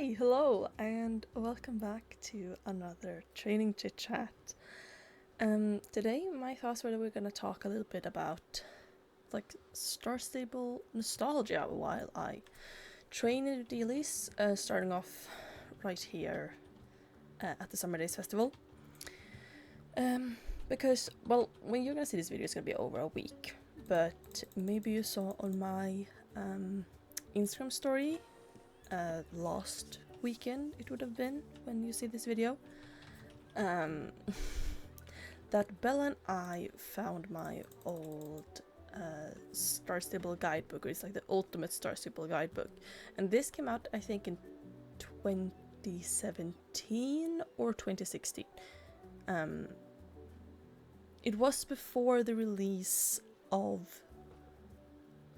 Hi, hello, and welcome back to another training chit chat. Today my thoughts were that we're going to talk a little bit about like Starstable nostalgia while I train in the dailies, starting off right here at the Summer Days Festival. Because, well, when you're going to see this video, it's going to be over a week, but maybe you saw on my Instagram story last weekend it would have been when you see this video, that Bella and I found my old Starstable guidebook. It's like the ultimate Starstable guidebook, and this came out I think in 2017 or 2016. It was before the release of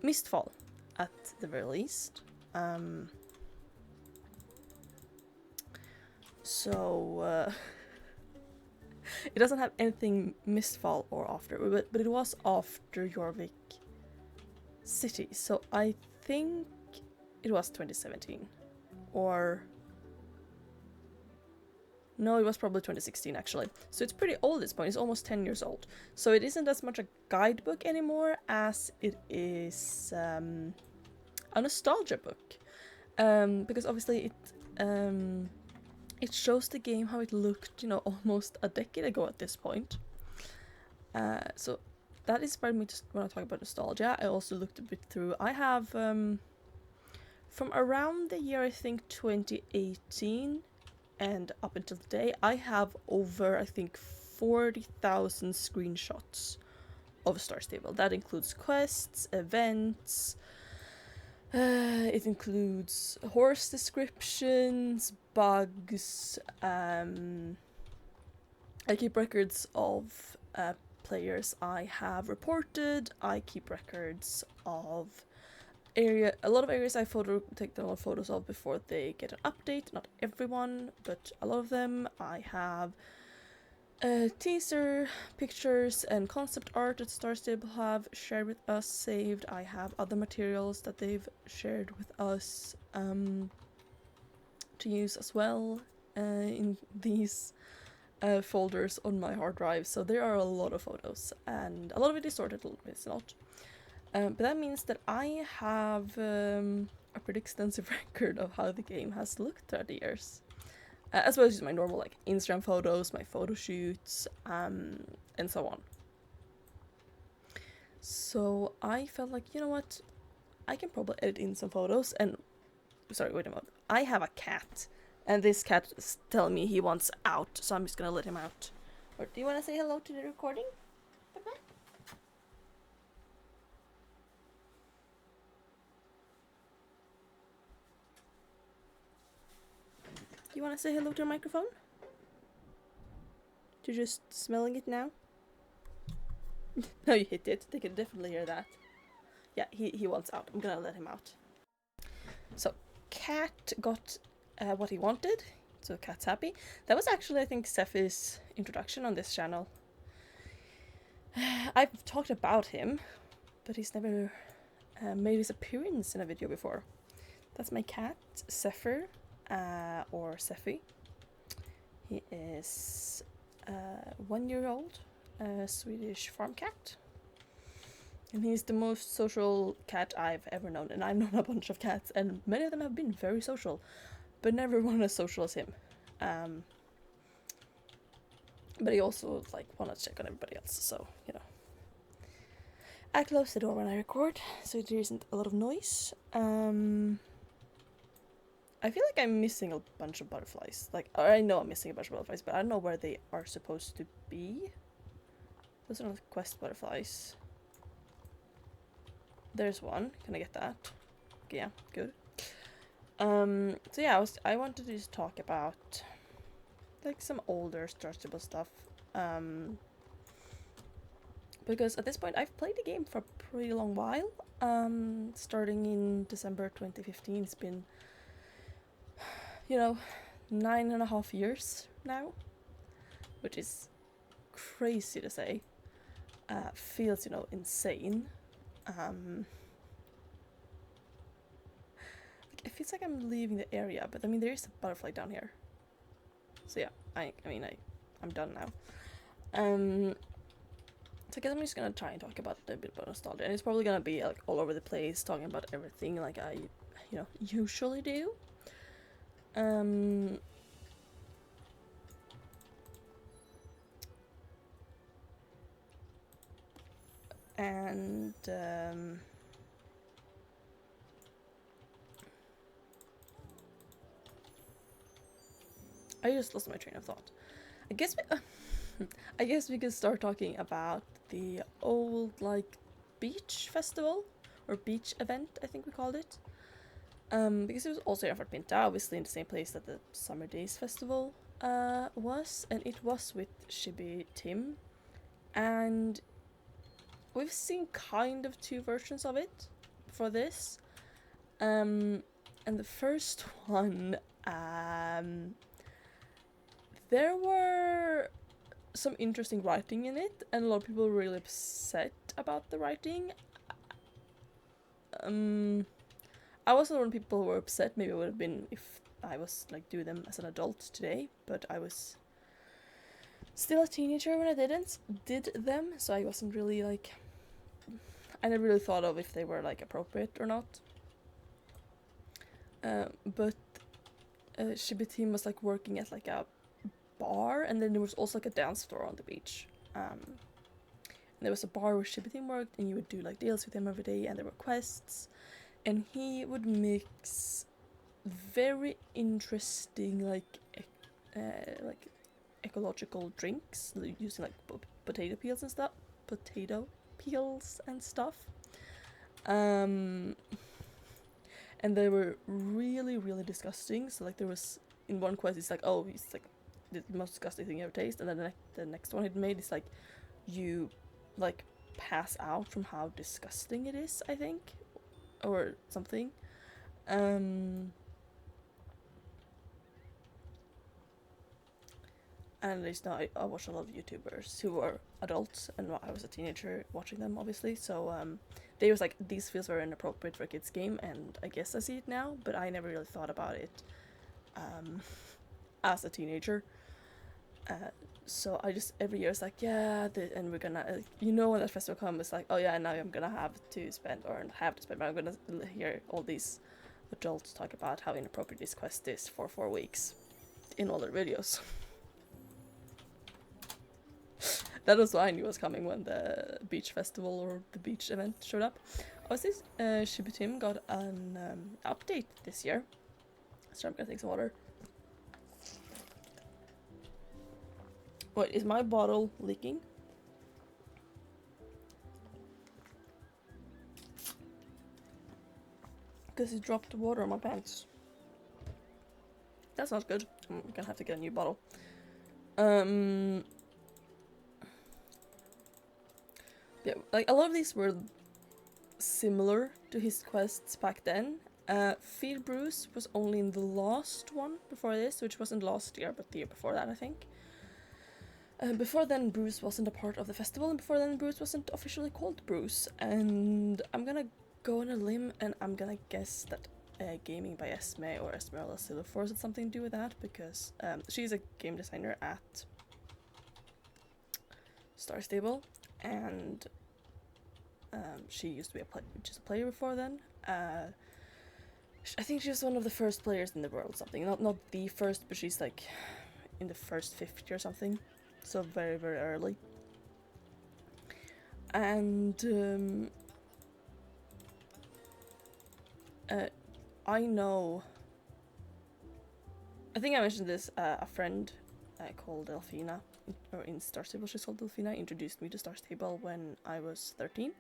Mistfall, at the very least. So it doesn't have anything Mistfall or after, but it was after Jorvik City, so I think it was 2017, or no, it was probably 2016 actually. So it's pretty old at this point. It's almost 10 years old. So it isn't as much a guidebook anymore as it is a nostalgia book, because obviously it shows the game how it looked, almost a decade ago at this point. So that inspired me to, when I talk about nostalgia, I also looked a bit through. I have, from around the year, I think, 2018 and up until today, I have over, I think, 40,000 screenshots of Starstable. That includes quests, events, it includes horse descriptions, bugs. I keep records of players I have reported. I keep records of a lot of areas I take a lot of photos of before they get an update. Not everyone, but a lot of them. I have teaser pictures and concept art that Starstable have shared with us, saved. I have other materials that they've shared with us to use as well in these folders on my hard drive. So there are a lot of photos, and a lot of it is sorted, a lot of it is not. But that means that I have a pretty extensive record of how the game has looked throughout the years. As well as my normal like Instagram photos, my photo shoots, and so on. So I felt like, you know what, I can probably edit in some photos. And sorry, wait a moment. I have a cat, and this cat is telling me he wants out, so I'm just gonna let him out. Or do you want to say hello to the recording, Peppa? Do you want to say hello to your microphone? You're just smelling it now? No, you hit it. They can definitely hear that. Yeah, he wants out. I'm gonna let him out. So, Cat got what he wanted, so Cat's happy. That was actually, I think, Sephi's introduction on this channel. I've talked about him, but he's never made his appearance in a video before. That's my cat, Zephyr, or Sephi. He is 1 year old, Swedish farm cat. And he's the most social cat I've ever known. And I've known a bunch of cats, and many of them have been very social, but never one as social as him. But he also wanted to check on everybody else, so I close the door when I record, so there isn't a lot of noise. I feel like I'm missing a bunch of butterflies. I know I'm missing a bunch of butterflies, but I don't know where they are supposed to be. Those are not quest butterflies. There's one. Can I get that? Okay, yeah, good. So yeah, I wanted to just talk about some older Starstable stuff. Because at this point I've played the game for a pretty long while. Starting in December 2015, it's been 9.5 years now, which is crazy to say. Feels insane. feels like I'm leaving the area, but I mean, there is a butterfly down here. So yeah, I'm done now. So I guess I'm just gonna try and talk about a bit about nostalgia, and it's probably gonna be like all over the place, talking about everything like I, usually do. And I just lost my train of thought. I guess I guess we could start talking about the old like beach festival or beach event, I think we called it. Because it was also in Pinta, obviously in the same place that the Summer Days Festival was, and it was with Shibi Tim, and we've seen kind of two versions of it for this. And the first one, there were some interesting writing in it, and a lot of people were really upset about the writing. I wasn't one of the people who were upset. Maybe it would have been if I was like doing them as an adult today, but I was still a teenager when I did them, so I wasn't really like, I never really thought of if they were like appropriate or not. But Shibi Team was like working at like a bar, and then there was also like a dance floor on the beach. And there was a bar where Shibi Team worked, and you would do like deals with him every day, and there were quests, and he would mix very interesting like ecological drinks using like potato peels and stuff. And they were really, really disgusting. So like there was in one quest, it's like, oh, it's like the most disgusting thing you ever taste, and then the next one it made is like you like pass out from how disgusting it is, I think, or something. And at least now I watch a lot of YouTubers who are adults, and I was a teenager watching them, obviously. So they was like, these feels very inappropriate for a kids game, and I guess I see it now, but I never really thought about it as a teenager. So I just every year it's like, yeah, and we're gonna, when that festival comes, it's like, oh yeah, now I'm gonna have to spend, but I'm gonna hear all these adults talk about how inappropriate this quest is for 4 weeks in all their videos. That was what I knew was coming when the beach festival or the beach event showed up. Also, Shibi Tim got an update this year. So I'm gonna take some water. Wait, is my bottle leaking? Because it dropped water on my pants. That's not good. I'm gonna have to get a new bottle. Yeah, like a lot of these were similar to his quests back then. Feed Bruce was only in the last one before this, which wasn't last year, but the year before that, I think. Before then, Bruce wasn't a part of the festival, and before then, Bruce wasn't officially called Bruce. And I'm gonna go on a limb, and I'm gonna guess that Gaming by Esme or Esmeralda Silverforce had something to do with that, because she's a game designer at Starstable, and she used to be just a player before then. I think she was one of the first players in the world, something. Not the first, but she's like in the first 50 or something. So very, very early. And I know, I think I mentioned this, a friend called Delphina, or in Starstable she's called Delphina, introduced me to Starstable when I was 13.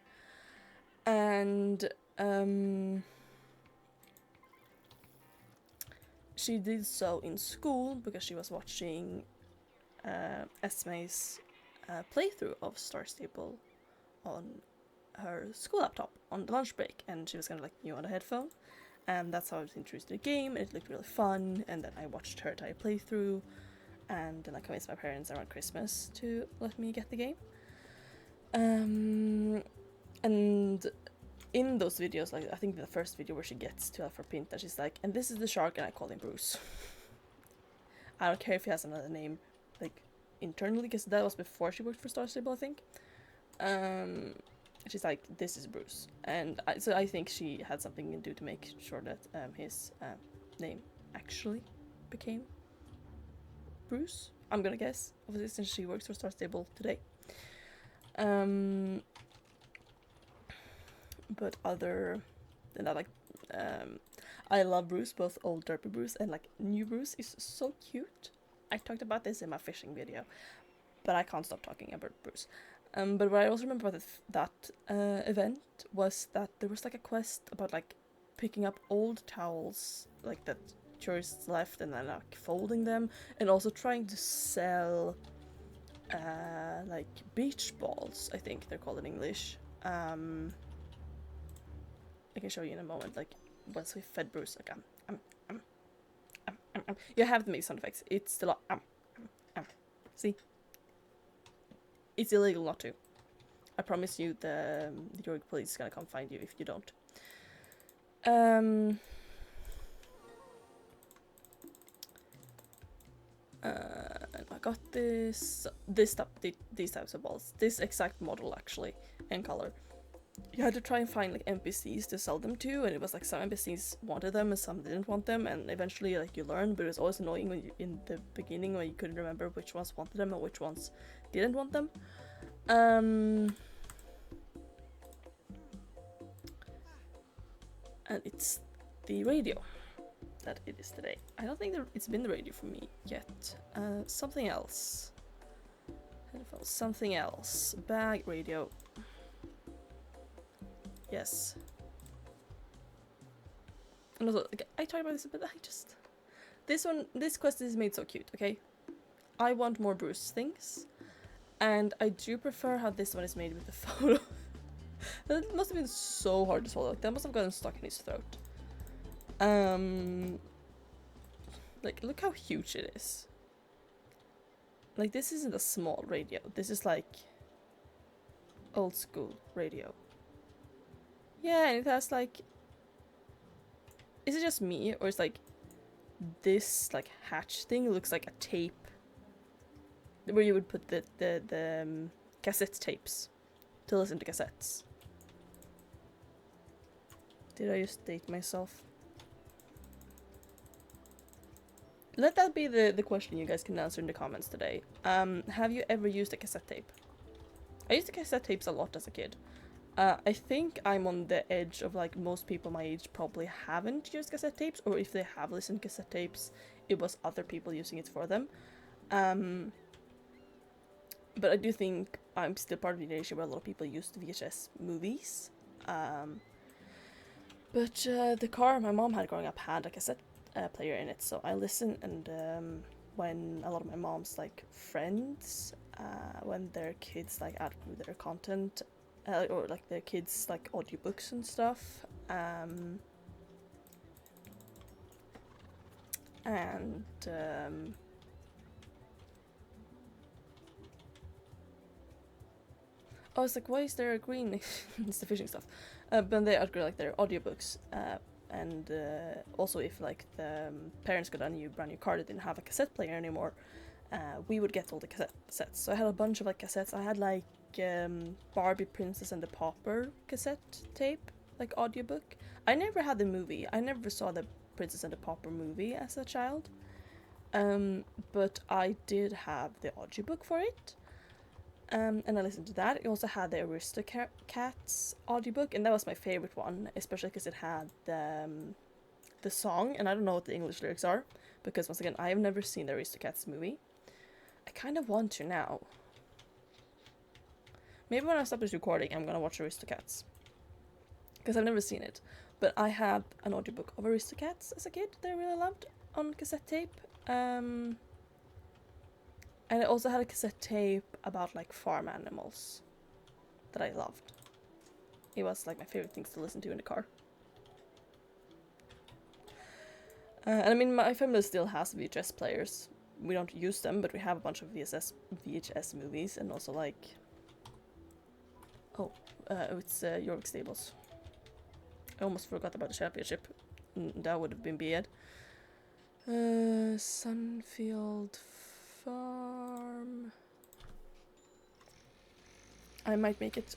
And she did so in school because she was watching Esme's playthrough of Starstable on her school laptop on the lunch break, and she was kind of like new on a headphone, and that's how I was introduced to the game. It looked really fun, and then I watched her entire playthrough, and then I convinced my parents around Christmas to let me get the game. And in those videos, like I think the first video where she gets to Alpha Pinta, she's like, and this is the shark, and I call him Bruce. I don't care if he has another name, like internally, because that was before she worked for Starstable, I think. She's like, this is Bruce, and so I think she had something to do to make sure that his name actually became Bruce. I'm gonna guess, obviously, since she works for Starstable today. But other than that, like, I love Bruce, both old derpy Bruce and like new Bruce is so cute. I talked about this in my fishing video, but I can't stop talking about Bruce. But what I also remember about that event was that there was like a quest about like picking up old towels like that tourists left and then like folding them, and also trying to sell like beach balls, I think they're called in English. I can show you in a moment, like once we fed Bruce, like you have to make sound effects. It's still see, it's illegal not to. I promise you, the York police is gonna come find you if you don't. I got these types of balls, this exact model actually, and color. You had to try and find like NPCs to sell them to, and it was like some NPCs wanted them and some didn't want them, and eventually like you learned, but it was always annoying when in the beginning when you couldn't remember which ones wanted them and which ones didn't want them. And it's the radio that it is today. I don't think it's been the radio for me yet. Something else. Headphones, something else. Bag, radio. Yes. And also, like, I talked about this, but I just... This quest is made so cute, okay? I want more Bruce things. And I do prefer how this one is made with the photo. That must have been so hard to swallow. Like, that must have gotten stuck in his throat. Like, look how huge it is. Like, this isn't a small radio. This is like old school radio. Yeah, and it has like... Is it just me, or is like this like hatch thing looks like a tape where you would put the cassette tapes to listen to cassettes? Did I just date myself? Let that be the question you guys can answer in the comments today. Have you ever used a cassette tape? I used the cassette tapes a lot as a kid. I think I'm on the edge of like most people my age probably haven't used cassette tapes, or if they have listened to cassette tapes, it was other people using it for them. But I do think I'm still part of the generation where a lot of people used VHS movies. But the car my mom had growing up had a cassette player in it, so I listened, and when a lot of my mom's like friends, when their kids like outgrew their content, or like their kids like audiobooks and stuff, and I was like, why is there a green? It's the fishing stuff. But they outgrew like their audiobooks, and also if like the parents got a brand new car that didn't have a cassette player anymore, we would get all the cassettes. So I had a bunch of like cassettes. I had like Barbie Princess and the Pauper cassette tape, like audiobook. I never had the movie. I never saw the Princess and the Pauper movie as a child, but I did have the audiobook for it. And I listened to that. It also had the Aristocats audiobook, and that was my favorite one, especially because it had the song, and I don't know what the English lyrics are, because once again, I have never seen the Aristocats movie. I kind of want to now. Maybe when I stop this recording, I'm gonna watch Aristocats, because I've never seen it. But I had an audiobook of Aristocats as a kid that I really loved on cassette tape. And I also had a cassette tape about like farm animals that I loved. It was like my favorite things to listen to in the car. And I mean, my family still has VHS players. We don't use them, but we have a bunch of VHS movies, and also like... Oh, it's York Stables. I almost forgot about the championship. That would have been bad. Sunfield Farm. I might make it.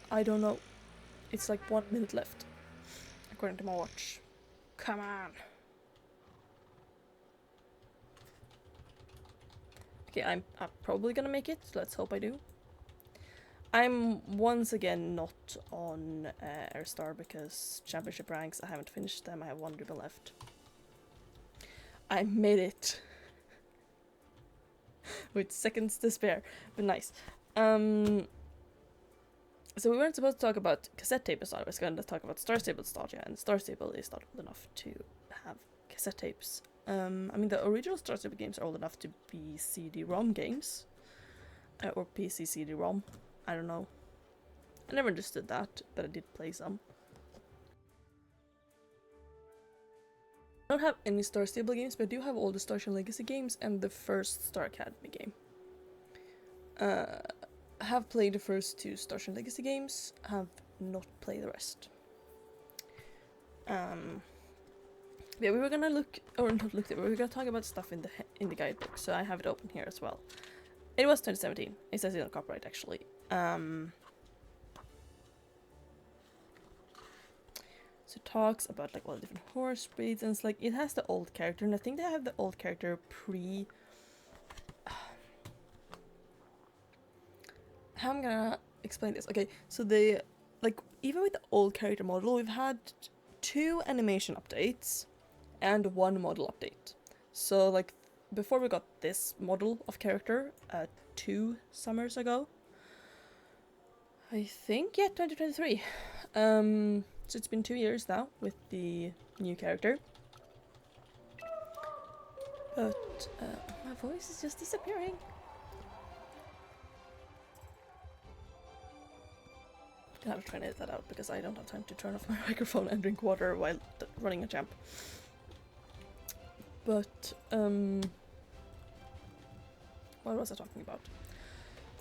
I don't know. It's like 1 minute left, according to my watch. Come on. Okay, I'm probably gonna make it. Let's hope I do. I'm once again not on Airstar because championship ranks, I haven't finished them. I have 1 dribble left. I made it. With seconds to spare, but nice. So we weren't supposed to talk about cassette tape nostalgia. I was going to talk about Starstable nostalgia, and Starstable is not old enough to have cassette tapes. I mean, the original Starstable games are old enough to be CD-ROM games, or PC CD-ROM. I don't know. I never understood that, but I did play some. I don't have any Starstable games, but I do have all the Star Ocean Legacy games and the first Star Academy game. I have played the first 2 Star Ocean Legacy games, have not played the rest. Yeah, we were gonna look, or not look, we were gonna talk about stuff in the guidebook, so I have it open here as well. It was 2017. It says it on copyright actually. So it talks about like all the different horse breeds, and it's like it has the old character, and I think they have the old character pre. How I'm gonna explain this? Okay, so they like even with the old character model, we've had 2 animation updates and 1 model update. So like before we got this model of character 2 summers ago, I think, yeah, 2023. So it's been 2 years now with the new character. But my voice is just disappearing. I have to try and edit that out because I don't have time to turn off my microphone and drink water while running a champ. But what was I talking about?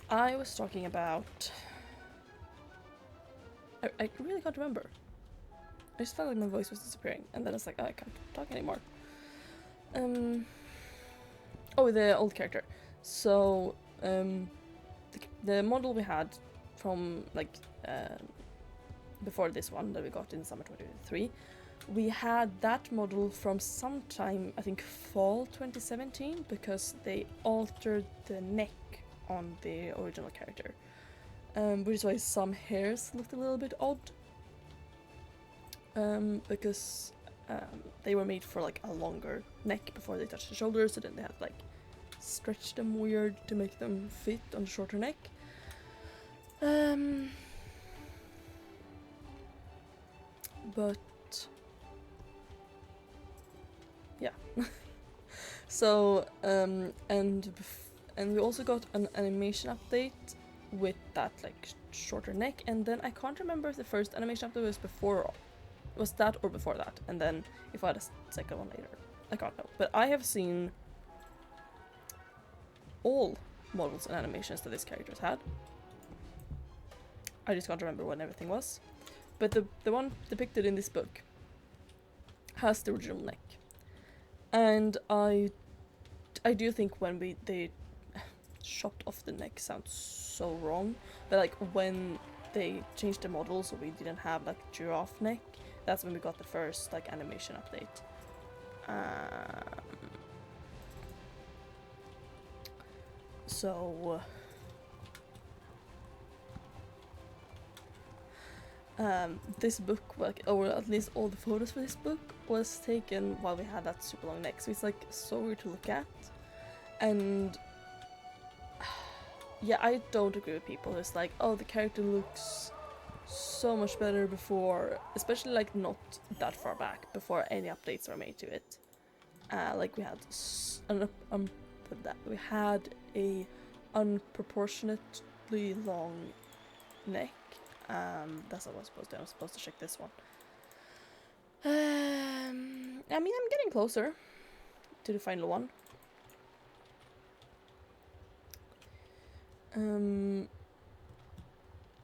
I was talking about. I really can't remember. I just felt like my voice was disappearing, and then it's like, oh, I can't talk anymore. Oh, the old character. So, the model we had from, like, before this one that we got in summer 2023, we had that model from sometime, I think, fall 2017, because they altered the neck on the original character. Which is why some hairs looked a little bit odd. Because they were made for like a longer neck before they touched the shoulders, so then they had to like stretch them weird to make them fit on the shorter neck. But yeah. So and we also got an animation update with that like shorter neck, and then I can't remember if the first animation update was before. Was that or before that, and then if I had a second one later, I can't know. But I have seen all models and animations that this character's had. I just can't remember when everything was. But the one depicted in this book has the original neck, and I do think when they chopped off the neck sounds so wrong, but like when they changed the model so we didn't have like giraffe neck, that's when we got the first like animation update. So this book, like, or at least all the photos for this book, was taken while we had that super long neck, so it's like so weird to look at. And yeah, I don't agree with people who's like, oh, the character looks so much better before, especially like not that far back, before any updates were made to it. Like we had we had a unproportionately long neck. That's what I was supposed to do. I was supposed to check this one. I mean, I'm getting closer to the final one.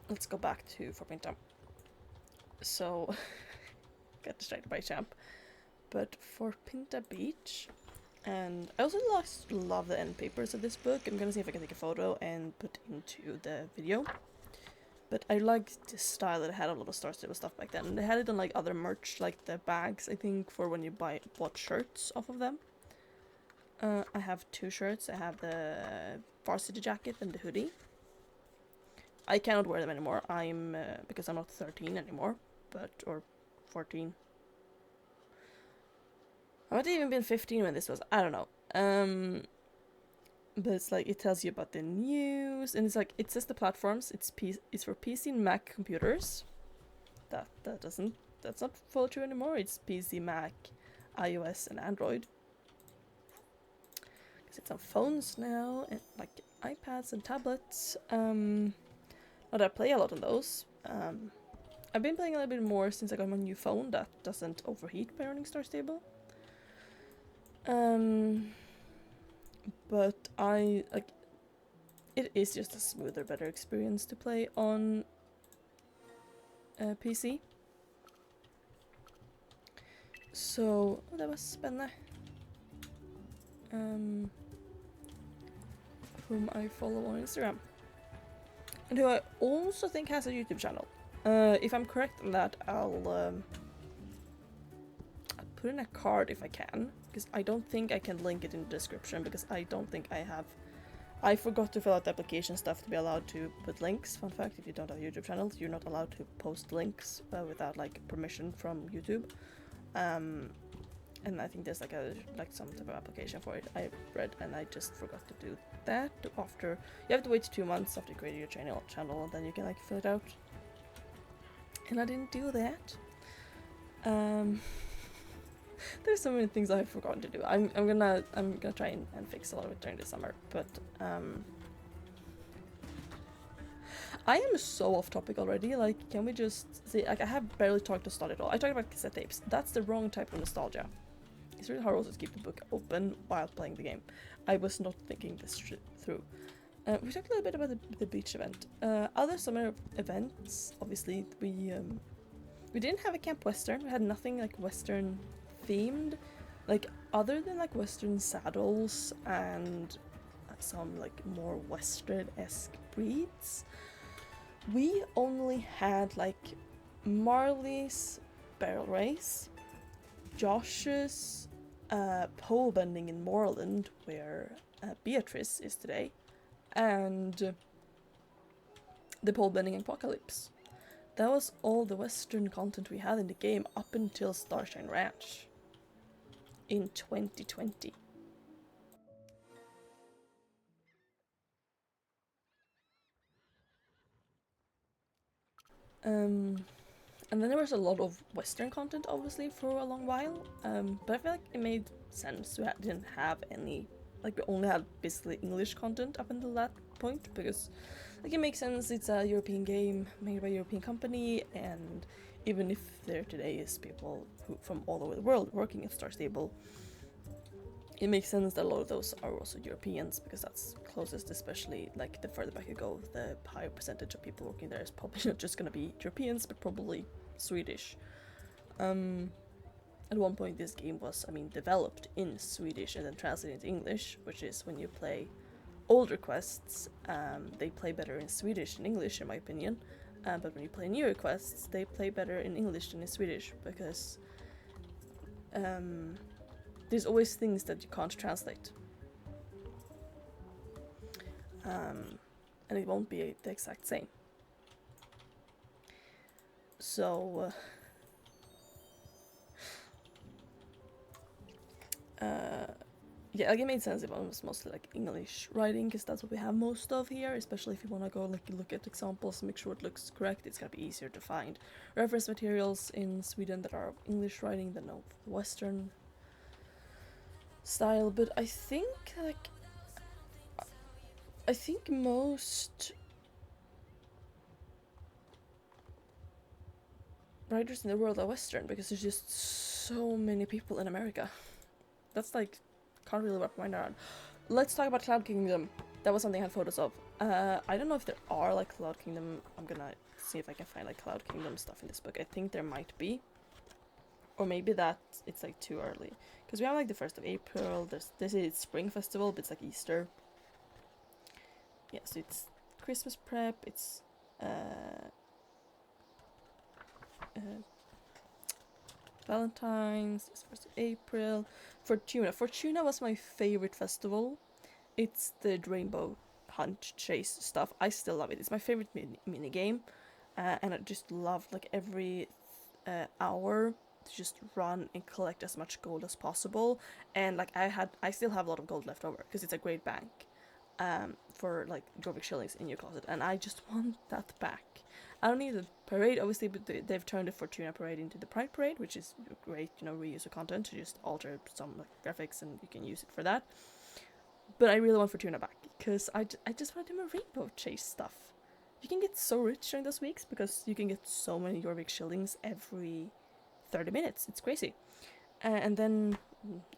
Let's go back to Forbidden. So got distracted by Champ. But for Pinta Beach, and I also love the end papers of this book. I'm gonna see if I can take a photo and put into the video. But I liked the style that it had a lot of Starstable stuff back then. And they had it on like other merch, like the bags, I think, for when you bought shirts off of them. I have 2 shirts. I have the varsity jacket and the hoodie. I cannot wear them anymore. Because I'm not 13 anymore, or 14. I might have even been 15 when this was. I don't know. But it's like, it tells you about the news, and it's like, it says the platforms. It's for PC and Mac computers. That's not fully true anymore. It's PC, Mac, iOS, and Android. Because it's on phones now, and like iPads and tablets. Not that I play a lot on those. I've been playing a little bit more since I got my new phone that doesn't overheat by running Starstable. But it is just a smoother, better experience to play on PC. So, det var spennende. Whom I follow on Instagram. And who I also think has a YouTube channel. If I'm correct on that, I'll put in a card if I can. Because I don't think I can link it in the description, because I don't think I forgot to fill out the application stuff to be allowed to put links. Fun fact, if you don't have a YouTube channel, you're not allowed to post links without like permission from YouTube. And I think there's like some type of application for it. I read, and I just forgot to do that. After you have to wait 2 months after you create your channel, and then you can like fill it out. And I didn't do that. There's so many things I've forgotten to do. I'm gonna try and fix a lot of it during the summer, but I am so off topic already. Like, can we just see? Like, I have barely talked nostalgia at all. I talked about cassette tapes. That's the wrong type of nostalgia. It's really hard also to keep the book open while playing the game. I was not thinking this through. We talked a little bit about the beach event. Other summer events, obviously, we didn't have a Camp Western. We had nothing like Western themed, like other than like Western saddles and some like more Western-esque breeds. We only had like Marley's barrel race, Josh's pole bending in Moreland, where Beatrice is today, and the pole bending apocalypse. That was all the Western content we had in the game up until Starshine Ranch in 2020. And then there was a lot of Western content, obviously, for a long while. But I feel like it made sense. We didn't have any, like, we only had basically English content up until that point, because, like, it makes sense. It's a European game made by a European company, and even if there today is people from all over the world working at Starstable, it makes sense that a lot of those are also Europeans, because that's closest, especially like the further back you go, the higher percentage of people working there is probably not just gonna be Europeans, but probably Swedish. At one point this game was, developed in Swedish and then translated into English, which is when you play older quests, they play better in Swedish than English in my opinion, but when you play newer quests, they play better in English than in Swedish, because there's always things that you can't translate. And it won't be the exact same. So, yeah, like it made sense if it was mostly like English writing, because that's what we have most of here, especially if you want to go like look at examples and make sure it looks correct. It's gonna be easier to find reference materials in Sweden that are English writing than of Western style. But I think most writers in the world are Western, because there's just so many people in America. That's like, can't really wrap my mind around. Let's talk about Cloud Kingdom. That was something I had photos of. I don't know if there are like Cloud Kingdom. I'm gonna see if I can find like Cloud Kingdom stuff in this book. I think there might be. Or maybe that it's like too early. Because we have like the 1st of April, they say it's Spring Festival, but it's like Easter. Yeah, so it's Christmas prep, it's Valentine's, it's 1st of April. Fortuna was my favorite festival. It's the rainbow hunt chase stuff. I still love it. It's my favorite mini game, and I just love like every hour to just run and collect as much gold as possible. And like I still have a lot of gold left over because it's a great bank for like Jorvik shillings in your closet, and I just want that back. I don't need the parade, obviously, but they've turned the Fortuna parade into the Pride parade, which is great, you know, reuse of content to just alter some like graphics and you can use it for that. But I really want Fortuna back because I just want to do my rainbow chase stuff. You can get so rich during those weeks because you can get so many Jorvik shillings every 30 minutes. It's crazy. And then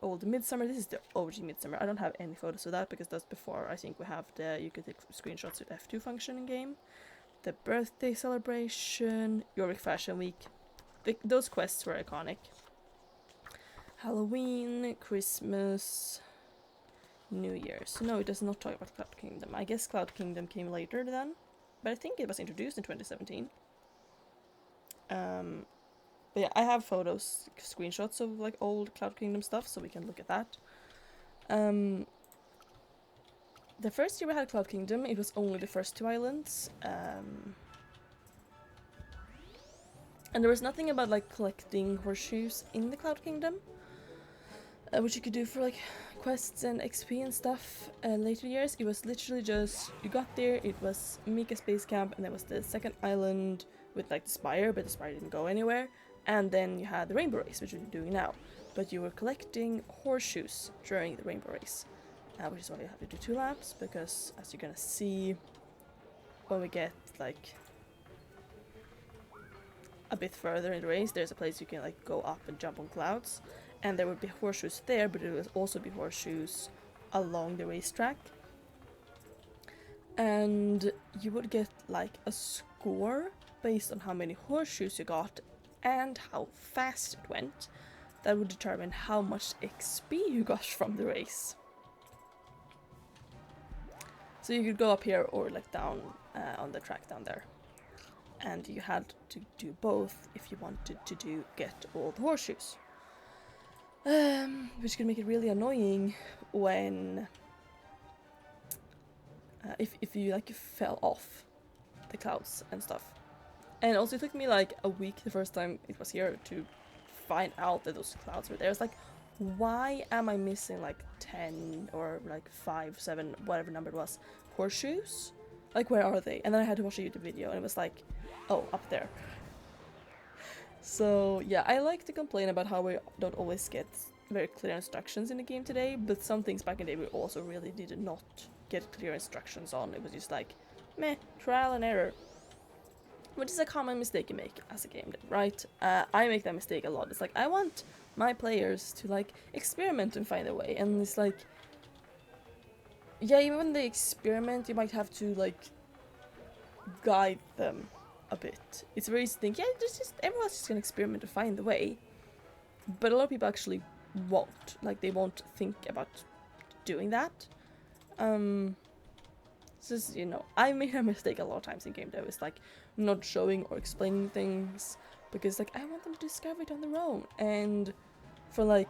the Midsummer. This is the OG Midsummer. I don't have any photos of that because that's before I think we have you could take screenshots with F2 function in game. The birthday celebration, Jorvik Fashion Week. Those quests were iconic. Halloween, Christmas, New Year's. No, it does not talk about Cloud Kingdom. I guess Cloud Kingdom came later then, but I think it was introduced in 2017. But yeah, I have photos, screenshots of like old Cloud Kingdom stuff, so we can look at that. The first year we had Cloud Kingdom, it was only the first 2 islands. And there was nothing about like collecting horseshoes in the Cloud Kingdom, which you could do for like quests and XP and stuff. Later years, it was literally just you got there, it was Mika's base camp, and there was the second island with like the spire, but the spire didn't go anywhere. And then you had the rainbow race, which you're doing now, but you were collecting horseshoes during the rainbow race, which is why you have to do 2 laps, because as you're gonna see when we get like a bit further in the race, there's a place you can like go up and jump on clouds, and there would be horseshoes there, but it would also be horseshoes along the racetrack, and you would get like a score based on how many horseshoes you got and how fast it went. That would determine how much XP you got from the race. So you could go up here or like down on the track down there, and you had to do both if you wanted to get all the horseshoes, which could make it really annoying when if you like fell off the clouds and stuff. And also it took me like a week the first time it was here to find out that those clouds were there. It's like, why am I missing like 10 or like 5, 7, whatever number it was, horseshoes? Like, where are they? And then I had to watch a YouTube video and it was like, oh, up there. So yeah, I like to complain about how we don't always get very clear instructions in the game today, but some things back in the day we also really did not get clear instructions on. It was just like, meh, trial and error. Which is a common mistake you make as a game dev, right? I make that mistake a lot. It's like, I want my players to like experiment and find a way, and it's like, yeah, even when they experiment, you might have to like guide them a bit. It's very easy to think, yeah, everyone's just gonna experiment to find the way, but a lot of people actually won't. Like, they won't think about doing that. Just, you know, I made a mistake a lot of times in game dev. It's like not showing or explaining things because like I want them to discover it on their own. And for like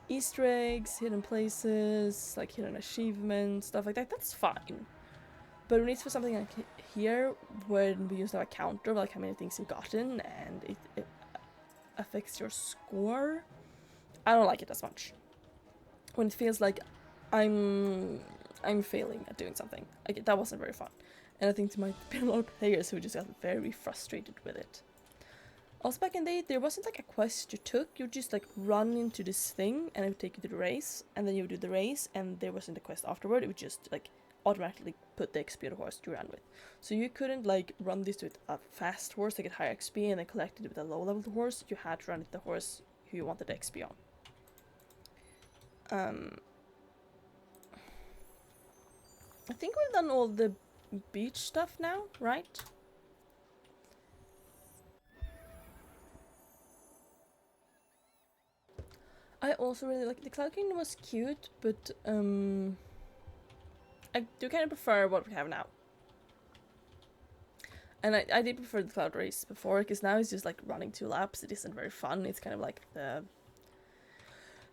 Easter eggs, hidden places, like hidden achievements, stuff like that, that's fine. But when it's for something like here, when we use our counter, like how many things you've gotten, and it affects your score, I don't like it as much. When it feels like I'm failing at doing something. Like, that wasn't very fun. And I think there might be a lot of players who just got very frustrated with it. Also back in the day, there wasn't like a quest you took. You just like run into this thing and it would take you to the race, and then you would do the race, and there wasn't a quest afterward. It would just like automatically put the XP on the horse you ran with. So you couldn't like run this with a fast horse to get higher XP and then collect it with a low level horse. You had to run with the horse who you wanted the XP on. I think we've done all the beach stuff now, right? I also really like the Cloud Kingdom was cute, but I do kind of prefer what we have now. And I did prefer the Cloud Race before, because now it's just like running 2 laps. It isn't very fun. It's kind of like the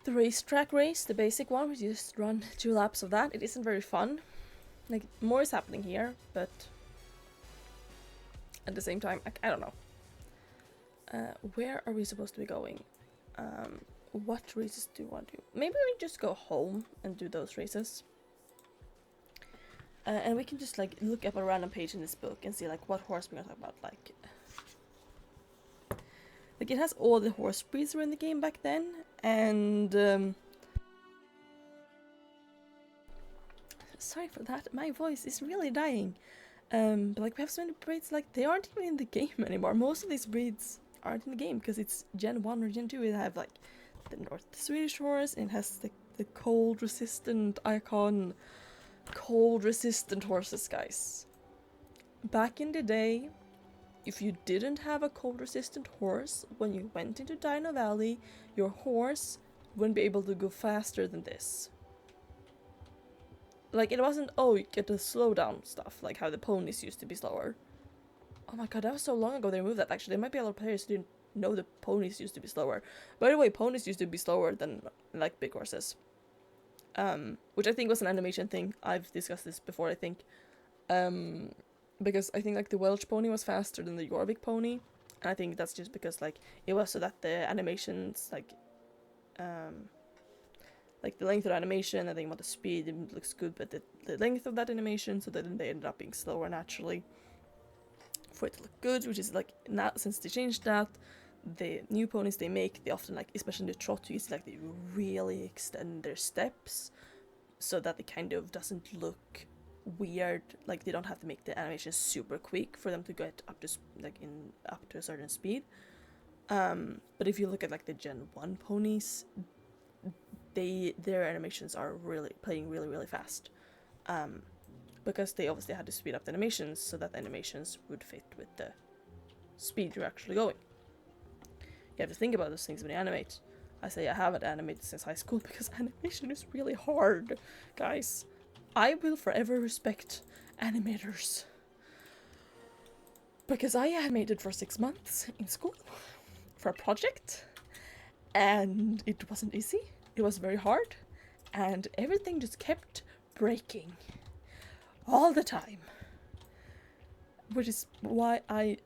racetrack race, the basic one, where you just run 2 laps of that. It isn't very fun. Like, more is happening here, but at the same time, I don't know. Where are we supposed to be going? What races do you want to do? Maybe we just go home and do those races. And we can just like look up a random page in this book and see like what horse we're gonna talk about. Like it has all the horse breeds were in the game back then, and sorry for that, my voice is really dying. But like we have so many breeds, like they aren't even in the game anymore. Most of these breeds aren't in the game because it's Gen 1 or Gen 2. It have like the North Swedish horse, and it has the cold resistant icon. Cold resistant horses, guys. Back in the day, if you didn't have a cold resistant horse when you went into Dino Valley, your horse wouldn't be able to go faster than this. Like, it wasn't, oh, you get the slow down stuff, like how the ponies used to be slower. Oh my god, that was so long ago they removed that. Actually, there might be a lot of players who didn't know the ponies used to be slower. By the way, ponies used to be slower than like big horses. Which I think was an animation thing. I've discussed this before, I think. Because I think like the Welsh pony was faster than the Jorvik pony. And I think that's just because like it was so that the animations like the length of the animation, I think about the speed, it looks good, but the length of that animation, so then they ended up being slower naturally for it to look good, which is like now since they changed that, the new ponies they make, they often like, especially in the trot, you see like they really extend their steps so that it kind of doesn't look weird, like they don't have to make the animation super quick for them to get up to up to a certain speed. But if you look at like the Gen 1 ponies, their animations are really playing really fast, because they obviously had to speed up the animations so that the animations would fit with the speed you're actually going. You have to think about those things when you animate. I say I haven't animated since high school because animation is really hard, guys. I will forever respect animators, because I animated for 6 months in school for a project, and it wasn't easy. It was very hard, and everything just kept breaking all the time. Which is why I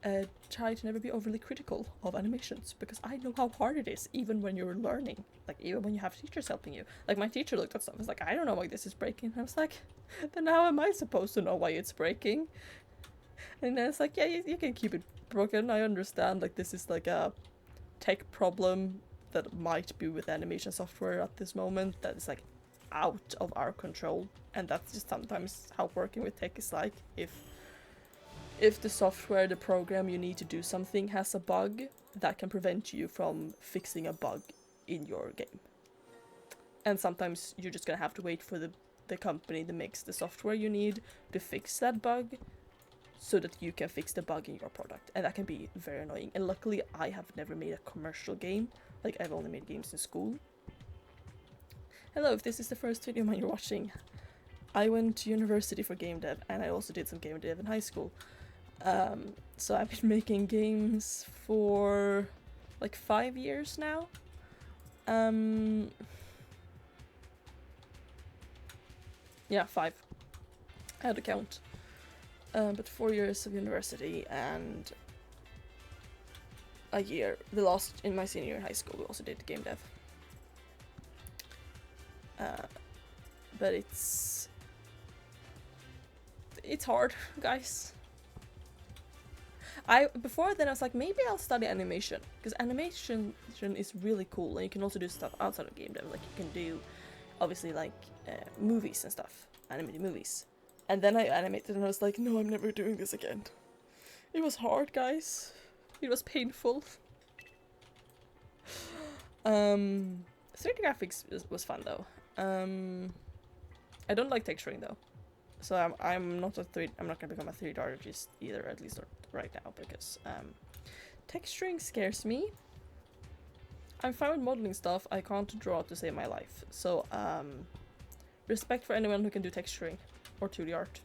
try to never be overly critical of animations, because I know how hard it is, even when you're learning. Like, even when you have teachers helping you. Like, my teacher looked at stuff and was like, I don't know why this is breaking. And I was like, then how am I supposed to know why it's breaking? And then it's like, yeah, you can keep it broken. I understand, like, this is like a tech problem that might be with animation software at this moment that is, like, out of our control. And that's just sometimes how working with tech is like. If the software, the program you need to do something has a bug, that can prevent you from fixing a bug in your game. And sometimes you're just gonna have to wait for the company that makes the software you need to fix that bug so that you can fix the bug in your product. And that can be very annoying. And luckily I have never made a commercial game. Like, I've only made games in school. Hello, if this is the first video you're watching, I went to university for game dev, and I also did some game dev in high school. So I've been making games for like 5 years now. Yeah, 5. I had to count. But 4 years of university and a year, the last in my senior year in high school, we also did game dev. But it's hard, guys. Before then I was like, maybe I'll study animation, because animation is really cool, and you can also do stuff outside of game dev. Like, you can do obviously like movies and stuff, animated movies. And then I animated and I was like, no, I'm never doing this again. It was hard, guys. It was painful. 3D graphics was fun though. I don't like texturing though. So I'm not gonna become a 3D artist either, at least not right now, because texturing scares me. I'm fine with modeling stuff. I can't draw to save my life. So, respect for anyone who can do texturing or 2D art.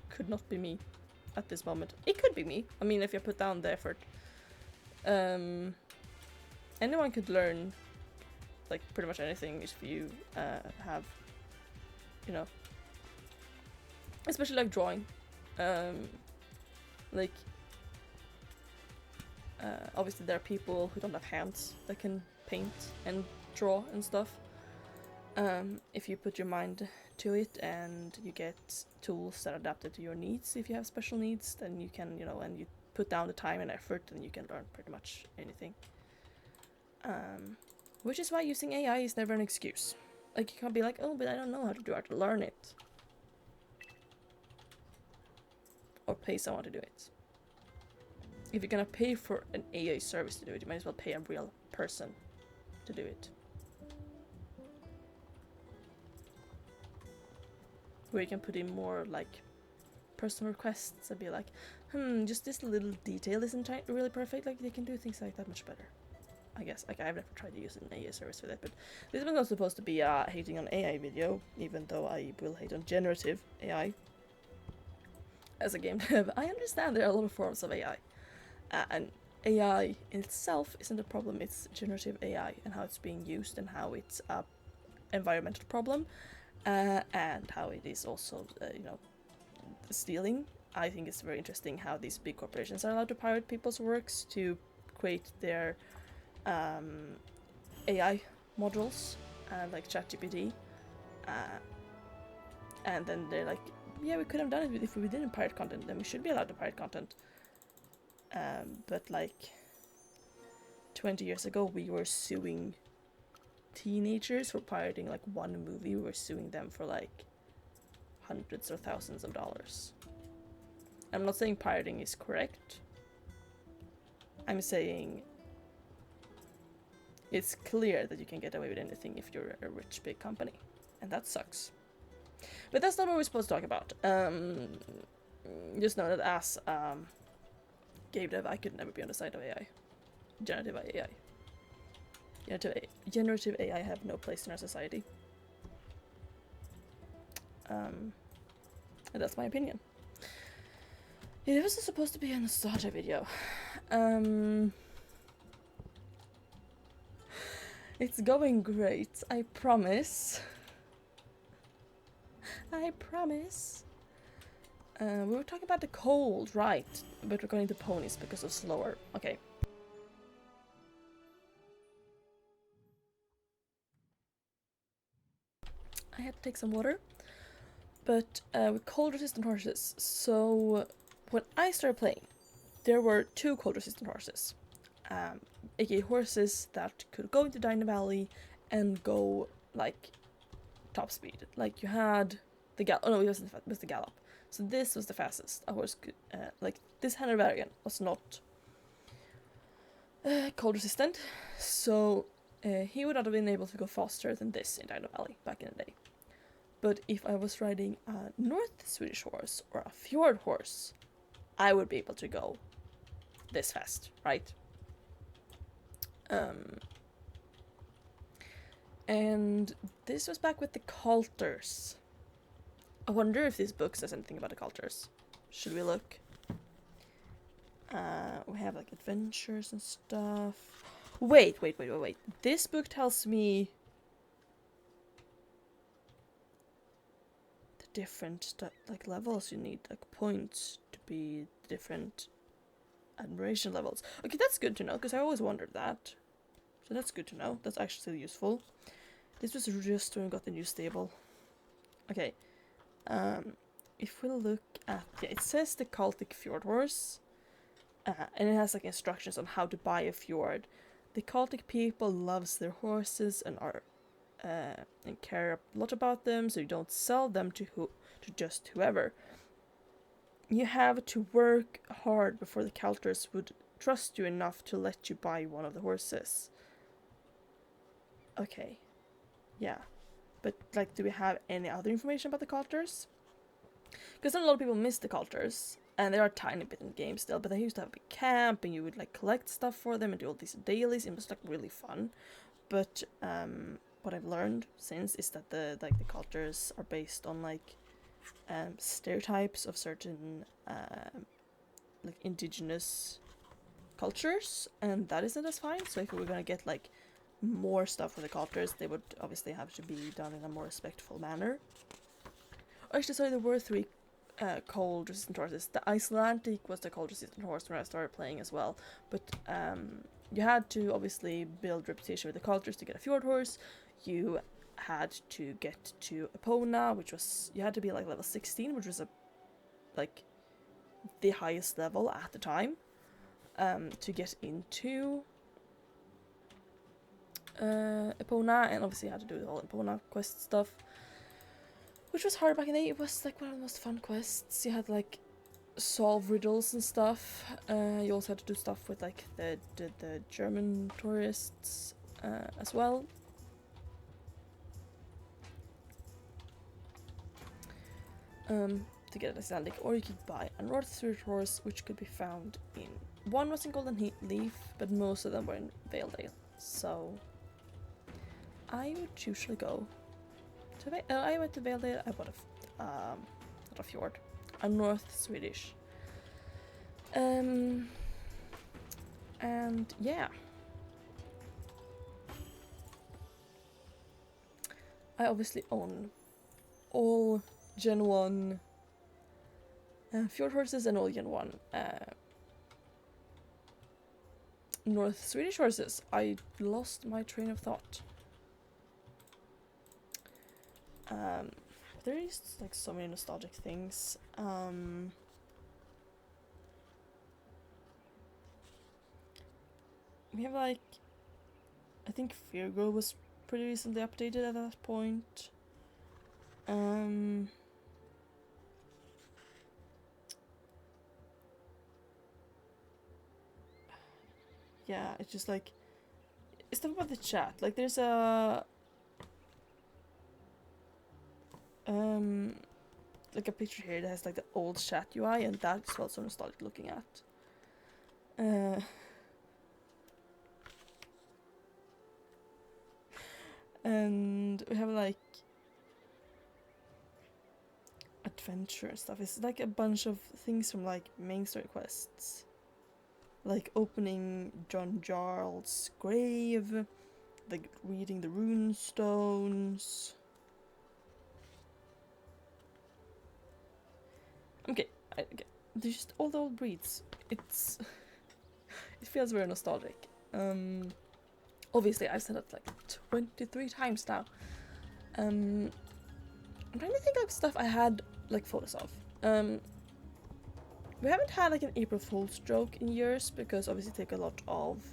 Could not be me at this moment. It could be me. I mean, if you put down the effort. Anyone could learn, like, pretty much anything if you have, you know, especially like drawing. Like, obviously there are people who don't have hands that can paint and draw and stuff. If you put your mind to it and you get tools that are adapted to your needs, if you have special needs, then you can, you know, and you put down the time and effort, then you can learn pretty much anything. Which is why using AI is never an excuse. Like, you can't be like, oh, but I don't know how to do art, learn it. Or pay someone to do it. If you're gonna pay for an AI service to do it, you might as well pay a real person to do it. Where you can put in more, like, personal requests and be like, just this little detail isn't really perfect. Like, they can do things like that much better. I guess. Like, I've never tried to use an AI service for that, but this was not supposed to be a hating on AI video, even though I will hate on generative AI. As a game dev, I understand there are a lot of forms of AI. And AI in itself isn't a problem, it's generative AI and how it's being used and how it's a environmental problem, and how it is also, you know, stealing. I think it's very interesting how these big corporations are allowed to pirate people's works to create their AI modules, like ChatGPT, and then they're like, yeah, we could have done it if we didn't pirate content, then we should be allowed to pirate content. But like 20 years ago, we were suing teenagers for pirating like one movie. We were suing them for like hundreds or thousands of dollars. I'm not saying pirating is correct. I'm saying it's clear that you can get away with anything if you're a rich big company, and that sucks. But that's not what we're supposed to talk about. Just know that as game dev, I could never be on the side of AI. Generative AI. Generative AI have no place in our society. And that's my opinion. It was supposed to be a nostalgia video. It's going great, I promise. I promise. We were talking about the cold, right? But we're going to ponies because of slower. Okay. I had to take some water. But with cold resistant horses. So when I started playing, there were 2 cold resistant horses. aka horses that could go into Dino Valley and go like top speed. Like you had the gallop. Oh no, it was the gallop. So this was the fastest a horse could. Like this Hanoverian was not cold resistant, so he would not have been able to go faster than this in Dino Valley back in the day. But if I was riding a North Swedish horse or a fjord horse, I would be able to go this fast, right? And this was back with the Coulters. I wonder if this book says anything about the Coulters. Should we look? We have like adventures and stuff. Wait. This book tells me the different like levels you need, like points to be different admiration levels. Okay, that's good to know because I always wondered that. So that's good to know. That's actually useful. This was just when we got the new stable. Okay. If we look at, yeah, it says the Celtic Fjord Horse, and it has like instructions on how to buy a fjord. The Celtic people loves their horses and are and care a lot about them, so you don't sell them to just whoever. You have to work hard before the Celters would trust you enough to let you buy one of the horses. Okay, yeah. But, like, do we have any other information about the Coulters? Because a lot of people miss the Coulters. And there are tiny bit in the game still, but they used to have a big camp, and you would like collect stuff for them and do all these dailies. It was like really fun. But what I've learned since is that the cultures are based on like stereotypes of certain like indigenous cultures, and that isn't as fine. So if we were gonna get like more stuff for the cultures, they would obviously have to be done in a more respectful manner. Actually, sorry, there were 3 cold resistant horses. The Icelandic was the cold resistant horse when I started playing as well, but you had to obviously build reputation with the cultures to get a fjord horse. You had to get to Epona, which was, you had to be like level 16, which was like the highest level at the time, to get into Epona, and obviously you had to do all Epona quest stuff, which was hard back in the day. It was like one of the most fun quests. You had like solve riddles and stuff. You also had to do stuff with like the German tourists as well. To get an Icelandic, or you could buy a North Swedish horse, which could be found in, one was in Golden Leaf, but most of them were in Valedale. So I would usually go to I went to Valedale. I bought not a fjord, a North Swedish. And yeah, I obviously own all Gen 1 fjord horses and all Gen 1 North Swedish horses. I lost my train of thought. There is like so many nostalgic things. We have like, I think Virgo was pretty recently updated at that point. Yeah, it's just like, it's stuff about the chat. Like there's a like a picture here that has like the old chat UI, and that's what so nostalgic looking at. And we have like adventure and stuff. It's like a bunch of things from like main story quests, like opening John Jarl's grave, like reading the rune stones. Okay, there's just all the old breeds. It feels very nostalgic. Obviously I've said it like 23 times now. I'm trying to think of stuff I had like photos of. We haven't had like an April Fool's joke in years, because obviously it take a lot of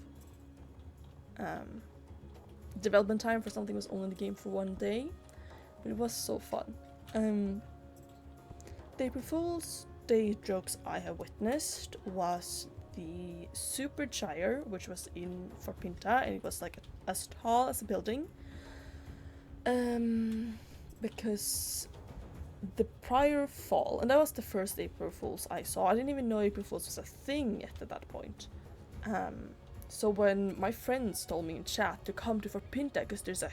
development time for something that was only in the game for 1 day, but it was so fun. The April Fool's Day jokes I have witnessed was the Super Gyre, which was in Fort Pinta, and it was like as tall as a building. Because the prior fall, and that was the first April Fool's I saw. I didn't even know April Fool's was a thing yet at that point. So when my friends told me in chat to come to Fort Pinta because there's a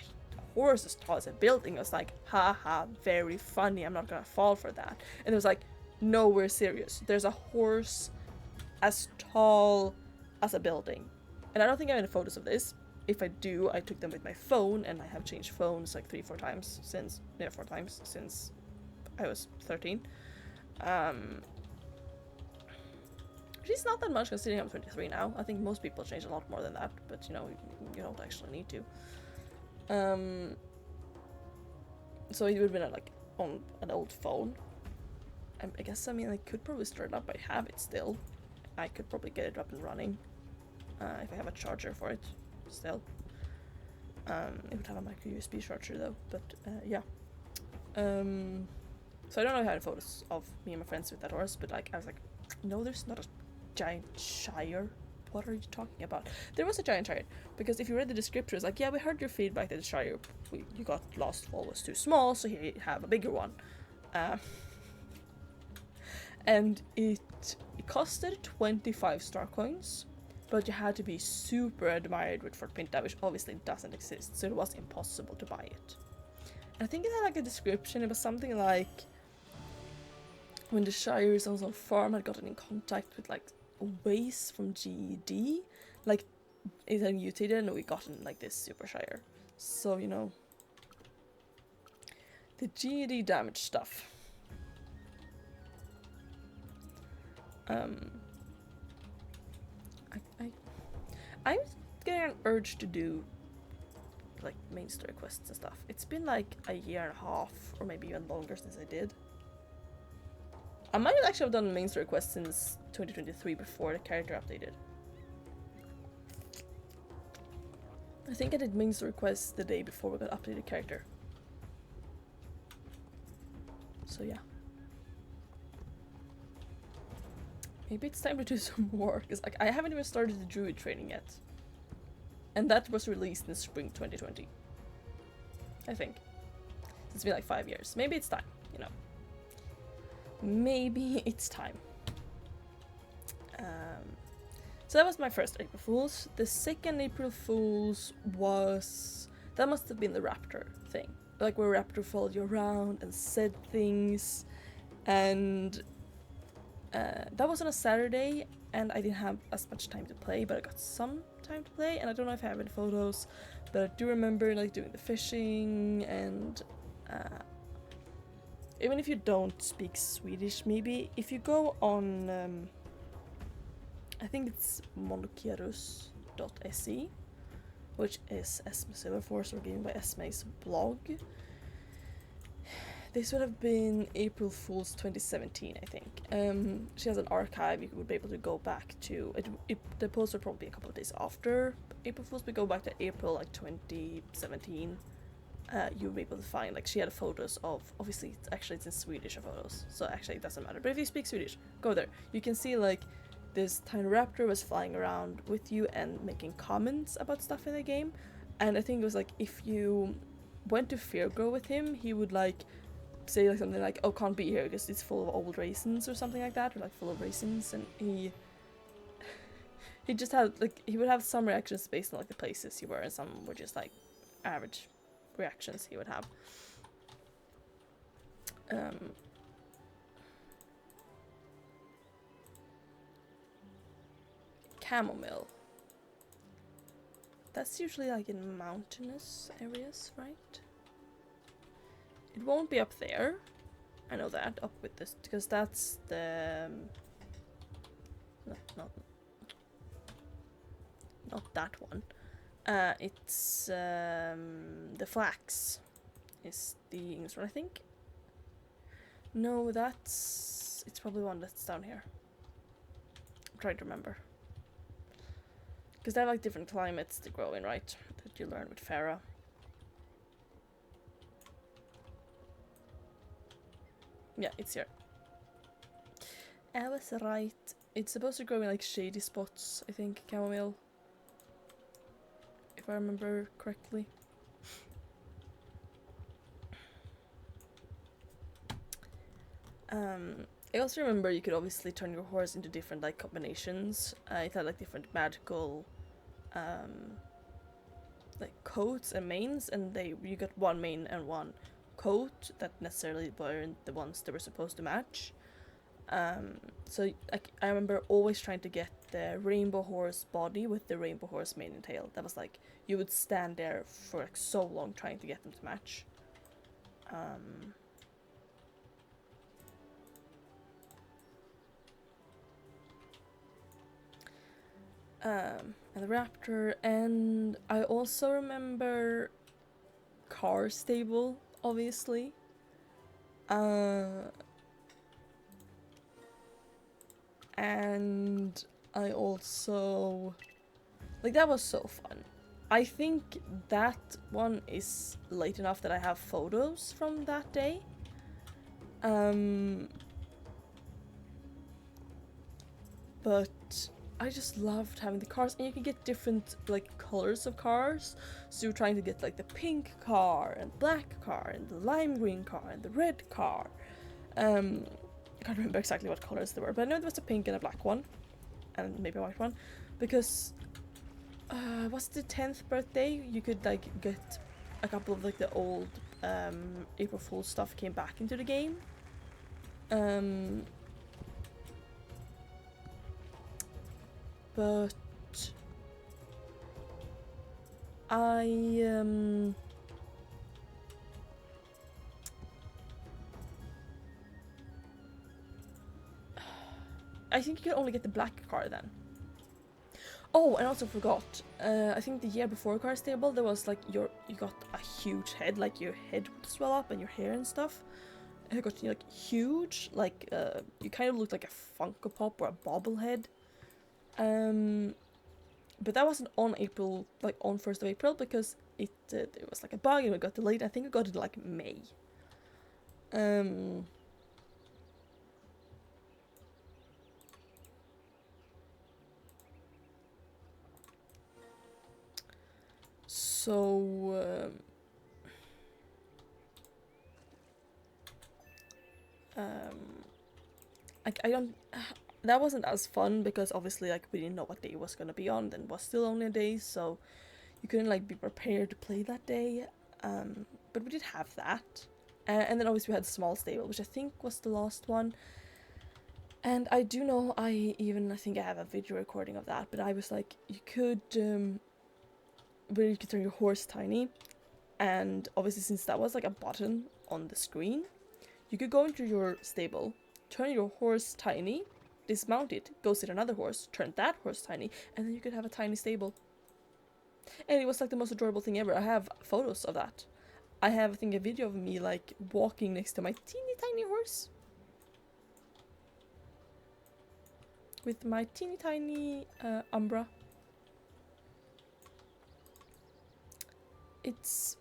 horse as tall as a building, I was like, haha, very funny, I'm not gonna fall for that. And it was like, no, we're serious. There's a horse as tall as a building. And I don't think I have any photos of this. If I do, I took them with my phone, and I have changed phones like 4 times since I was 13. Which is not that much considering I'm 23 now. I think most people change a lot more than that, but you know, you don't actually need to. So it would have been like on an old phone. I guess, I mean, I could probably start it up. I have it still. I could probably get it up and running if I have a charger for it still. It would have a micro USB charger though, but yeah. So I don't know if I had photos of me and my friends with that horse, but like I was like, no, there's not a giant Shire. What are you talking about? There was a giant Shire, because if you read the description, it's like, yeah, we heard your feedback that the Shire you got Lost Fall was too small, so here you have a bigger one. and it costed 25 star coins, but you had to be super admired with Fort Pinta, which obviously doesn't exist, so it was impossible to buy it. And I think it had like a description. It was something like when the Shire's on farm had gotten in contact with like waste from GED, like it had mutated and we gotten like this super Shire. So, you know, the GED damage stuff. I'm getting an urge to do like main story quests and stuff. It's been like a year and a half, or maybe even longer since I did. I might have actually have done main story quests since 2023 before the character updated. I think I did main story quests the day before we got updated character. So yeah. Maybe it's time to do some more, because like, I haven't even started the druid training yet. And that was released in spring 2020. I think. It's been like 5 years. Maybe it's time, you know. Maybe it's time. So that was my first April Fool's. The second April Fool's was... That must have been the Raptor thing. Like where Raptor followed you around and said things. And that was on a Saturday, and I didn't have as much time to play, but I got some time to play, and I don't know if I have any photos, but I do remember like doing the fishing, and even if you don't speak Swedish, maybe if you go on I think it's monokierus.se, which is Esme Silverforce, or given by Esme's blog. This would have been April Fool's 2017, I think. She has an archive you would be able to go back to. The post would probably be a couple of days after April Fool's, but go back to April like 2017. You'll be able to find, like, she had photos of, obviously it's in Swedish photos, so actually it doesn't matter. But if you speak Swedish, go there. You can see like this tiny raptor was flying around with you and making comments about stuff in the game. And I think it was like if you went to Fairgrow with him, he would like say like something like, oh, can't be here because it's full of old raisins or something like that, or like full of raisins. And he just had like, he would have some reactions based on like the places you were, and some were just like average reactions he would have. Chamomile. That's usually like in mountainous areas, right? It won't be up there. I know that, up with this, because that's the... Not that one. It's the flax is the English one, I think. No, it's probably one that's down here. I'm trying to remember. Because they have like different climates to grow in, right? That you learn with Farah. Yeah, it's here. I was right. It's supposed to grow in like shady spots, I think, chamomile. If I remember correctly. I also remember you could obviously turn your horse into different like combinations. It had like different magical like coats and manes, and you got one mane and one coat that necessarily weren't the ones that were supposed to match. So I remember always trying to get the rainbow horse body with the rainbow horse mane and tail. That was like, you would stand there for like so long trying to get them to match. And the raptor, and I also remember Starstable, obviously. And I also... Like, that was so fun. I think that one is late enough that I have photos from that day. But I just loved having the cars, and you can get different like colors of cars. So you're trying to get like the pink car and black car and the lime green car and the red car. I can't remember exactly what colors they were, but I know there was a pink and a black one, and maybe a white one, because was the 10th birthday you could like get a couple of like the old April Fool's stuff came back into the game. But I think you could only get the black car then. Oh, and I also forgot. I think the year before Starstable, there was like you got a huge head, like your head would swell up and your hair and stuff. It got like huge, like you kind of looked like a Funko Pop or a bobblehead. But that wasn't on April, like on 1st of April, because it was like a bug and it got delayed. I think it got it like May. So I don't. That wasn't as fun because obviously like we didn't know what day it was gonna be on. Then it was still only a day, so you couldn't like be prepared to play that day. But we did have that, and then obviously we had Small Stable, which I think was the last one. And I do know I think I have a video recording of that. But I was like, you could where you could turn your horse tiny, and obviously since that was like a button on the screen, you could go into your stable, turn your horse tiny, dismount it, go sit another horse, turn that horse tiny, and then you could have a tiny stable. And it was like the most adorable thing ever. I have photos of that. I have, I think, a video of me like walking next to my teeny tiny horse. With my teeny tiny Umbra. It's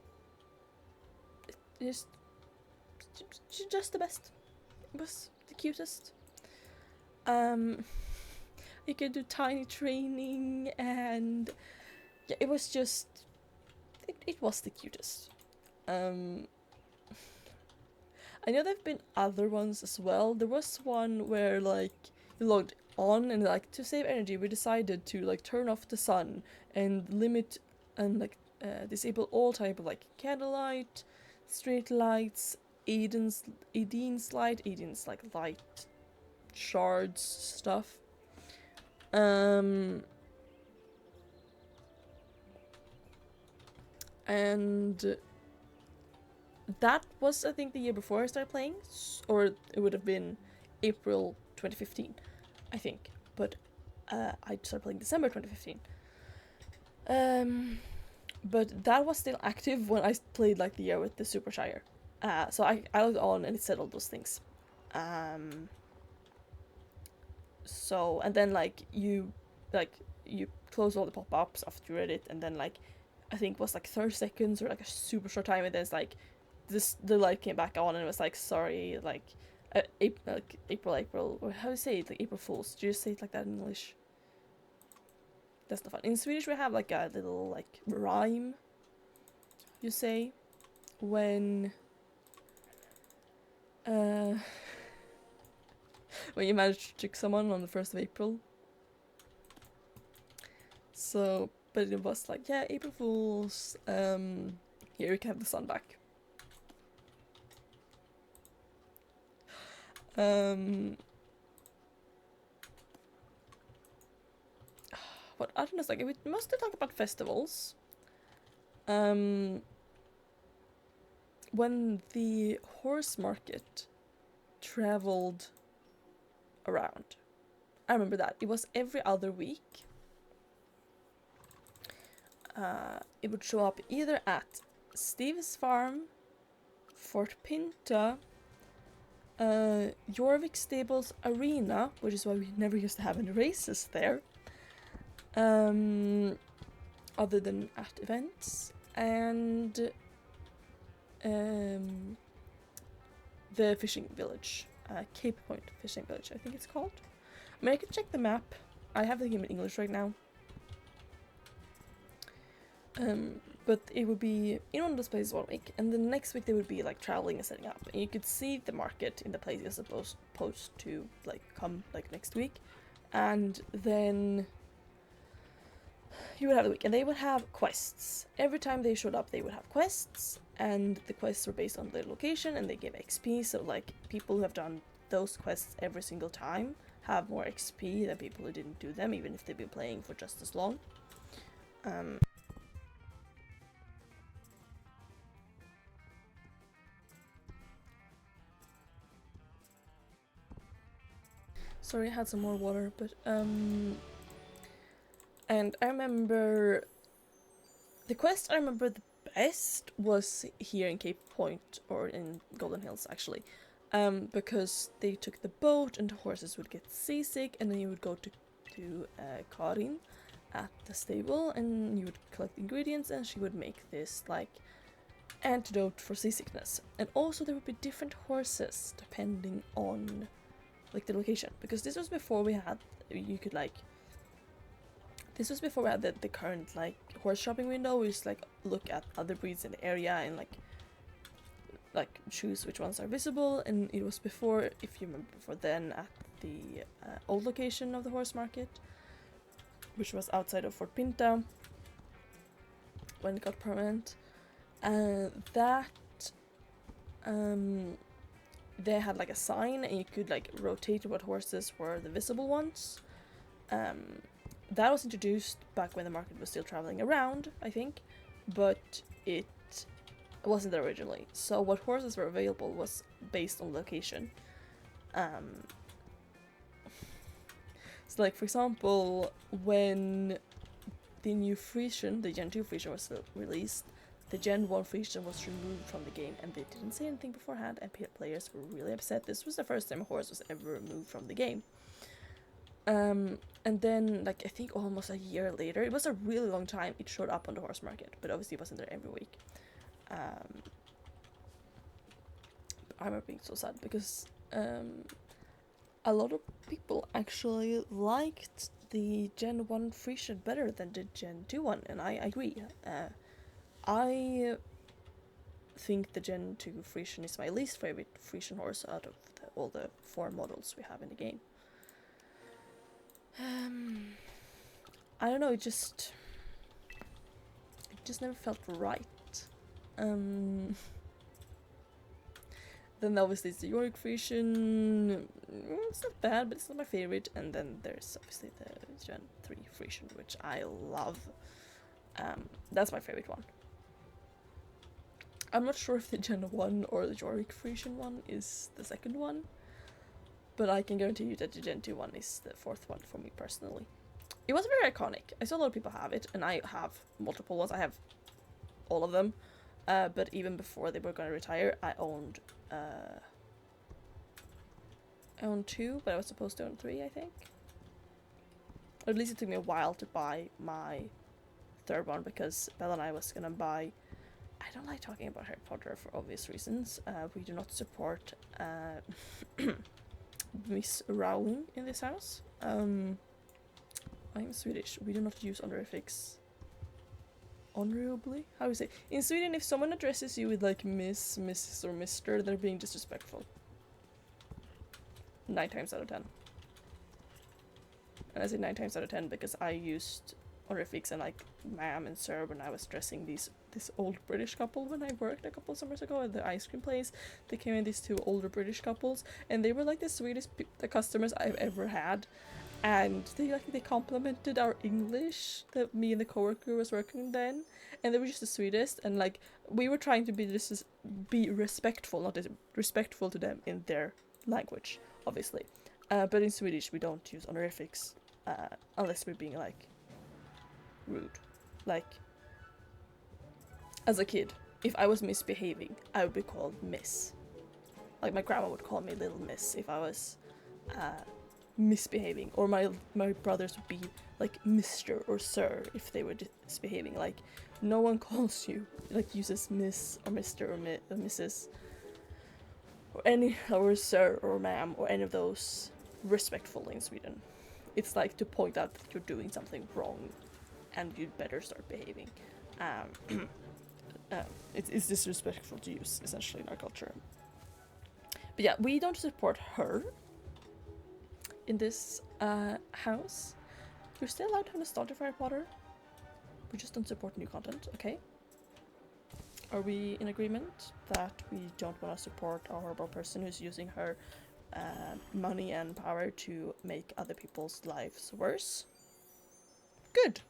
just the best. It was the cutest. You could do tiny training, and yeah, it was just it was the cutest. I know there've been other ones as well. There was one where like you logged on and like to save energy we decided to like turn off the sun and limit and like disable all type of like candlelight, street lights, Eden's light, Eden's like light shards stuff. And that was I think the year before I started playing, or it would have been April 2015, I think. But I started playing December 2015. But that was still active when I played like the year with the Super Shire. So I logged on and it said all those things. So and then like you close all the pop-ups after you read it, and then like I think it was like 30 seconds or like a super short time, and then it's like the light came back on and it was like sorry, like April, or how do you say it, like April Fools? Do you just say it like that in English? That's not fun. In Swedish we have like a little like rhyme you say when when you manage to trick someone on the 1st of April. So, but it was like, yeah, April Fools, here you can have the sun back. What I don't know, like we mostly talk about festivals. When the horse market traveled around, I remember that it was every other week. It would show up either at Steve's farm, Fort Pinta, Jorvik Stables Arena, which is why we never used to have any races there, other than at events, and the fishing village, Cape Point Fishing Village, I think it's called. I mean, I could check the map. I have the game in English right now. but it would be in one of those places 1 week, and then the next week they would be like traveling and setting up, and you could see the market in the place you're supposed to like come like next week, and then you would have the week, and they would have quests. Every time they showed up, they would have quests, and the quests were based on their location, and they give XP. So like people who have done those quests every single time have more XP than people who didn't do them, even if they've been playing for just as long. Sorry, I had some more water, but and I remember the quest I remember the best was here in Cape Point, or in Golden Hills actually, because they took the boat and the horses would get seasick, and then you would go to Karin at the stable, and you would collect ingredients, and she would make this like antidote for seasickness. And also there would be different horses depending on like the location, because this was before we had the current like horse shopping window. We just like look at other breeds in the area and like choose which ones are visible. And it was before, if you remember, before then at the old location of the horse market, which was outside of Fort Pinta when it got permanent. They had like a sign, and you could like rotate what horses were the visible ones. That was introduced back when the market was still traveling around, I think, but it wasn't there originally. So what horses were available was based on location. So like for example, when the new Frisian, the Gen 2 Frisian was released, the Gen 1 Frisian was removed from the game, and they didn't say anything beforehand, and players were really upset. This was the first time a horse was ever removed from the game. And then, like, I think almost a year later, it was a really long time, it showed up on the horse market, but obviously it wasn't there every week. I remember being so sad, because a lot of people actually liked the Gen 1 Frisian better than the Gen 2 one, and I agree. I think the Gen 2 Frisian is my least favorite Frisian horse out of all the 4 models we have in the game. I don't know, it just never felt right. Then obviously it's the Yorick Frisian. It's not bad, but it's not my favorite. And then there's obviously the Gen 3 Frisian, which I love. That's my favorite one. I'm not sure if the Gen 1 or the Yorick Frisian one is the second one, but I can guarantee you that the Gen 2 one is the 4th one for me personally. It was very iconic. I saw a lot of people have it, and I have multiple ones. I have all of them, but even before they were going to retire, I owned 2, but I was supposed to own 3, I think. Or at least it took me a while to buy my 3rd one, because Bella and I was going to buy... I don't like talking about Harry Potter for obvious reasons. We do not support Miss Rowling in this house. I'm Swedish. We do not use honorifics honorably. How do you say? In Sweden, if someone addresses you with like Miss, Mrs, or Mr, they're being disrespectful. 9 times out of 10. And I say 9 times out of 10 because I used honorifics and like ma'am and sir when I was dressing this old British couple when I worked a couple summers ago at the ice cream place. They came in, these 2 older British couples, and they were like the sweetest the customers I've ever had. And they complimented our English that me and the coworker was working then, and they were just the sweetest. And like we were trying to be respectful, not respectful to them in their language, obviously. But in Swedish we don't use honorifics unless we're being like rude. Like as a kid, if I was misbehaving, I would be called Miss. Like my grandma would call me Little Miss if I was misbehaving, or my brothers would be like Mr. or Sir if they were misbehaving. Like no one calls you, like uses Miss or Mr. or Mrs. or Sir or Ma'am or any of those respectful in Sweden. It's like to point out that you're doing something wrong and you'd better start behaving. It's disrespectful to use, essentially, in our culture. But yeah, we don't support her in this house. We're still allowed to have nostalgia for Harry Potter. We just don't support new content, okay? Are we in agreement that we don't want to support a horrible person who's using her money and power to make other people's lives worse? Good.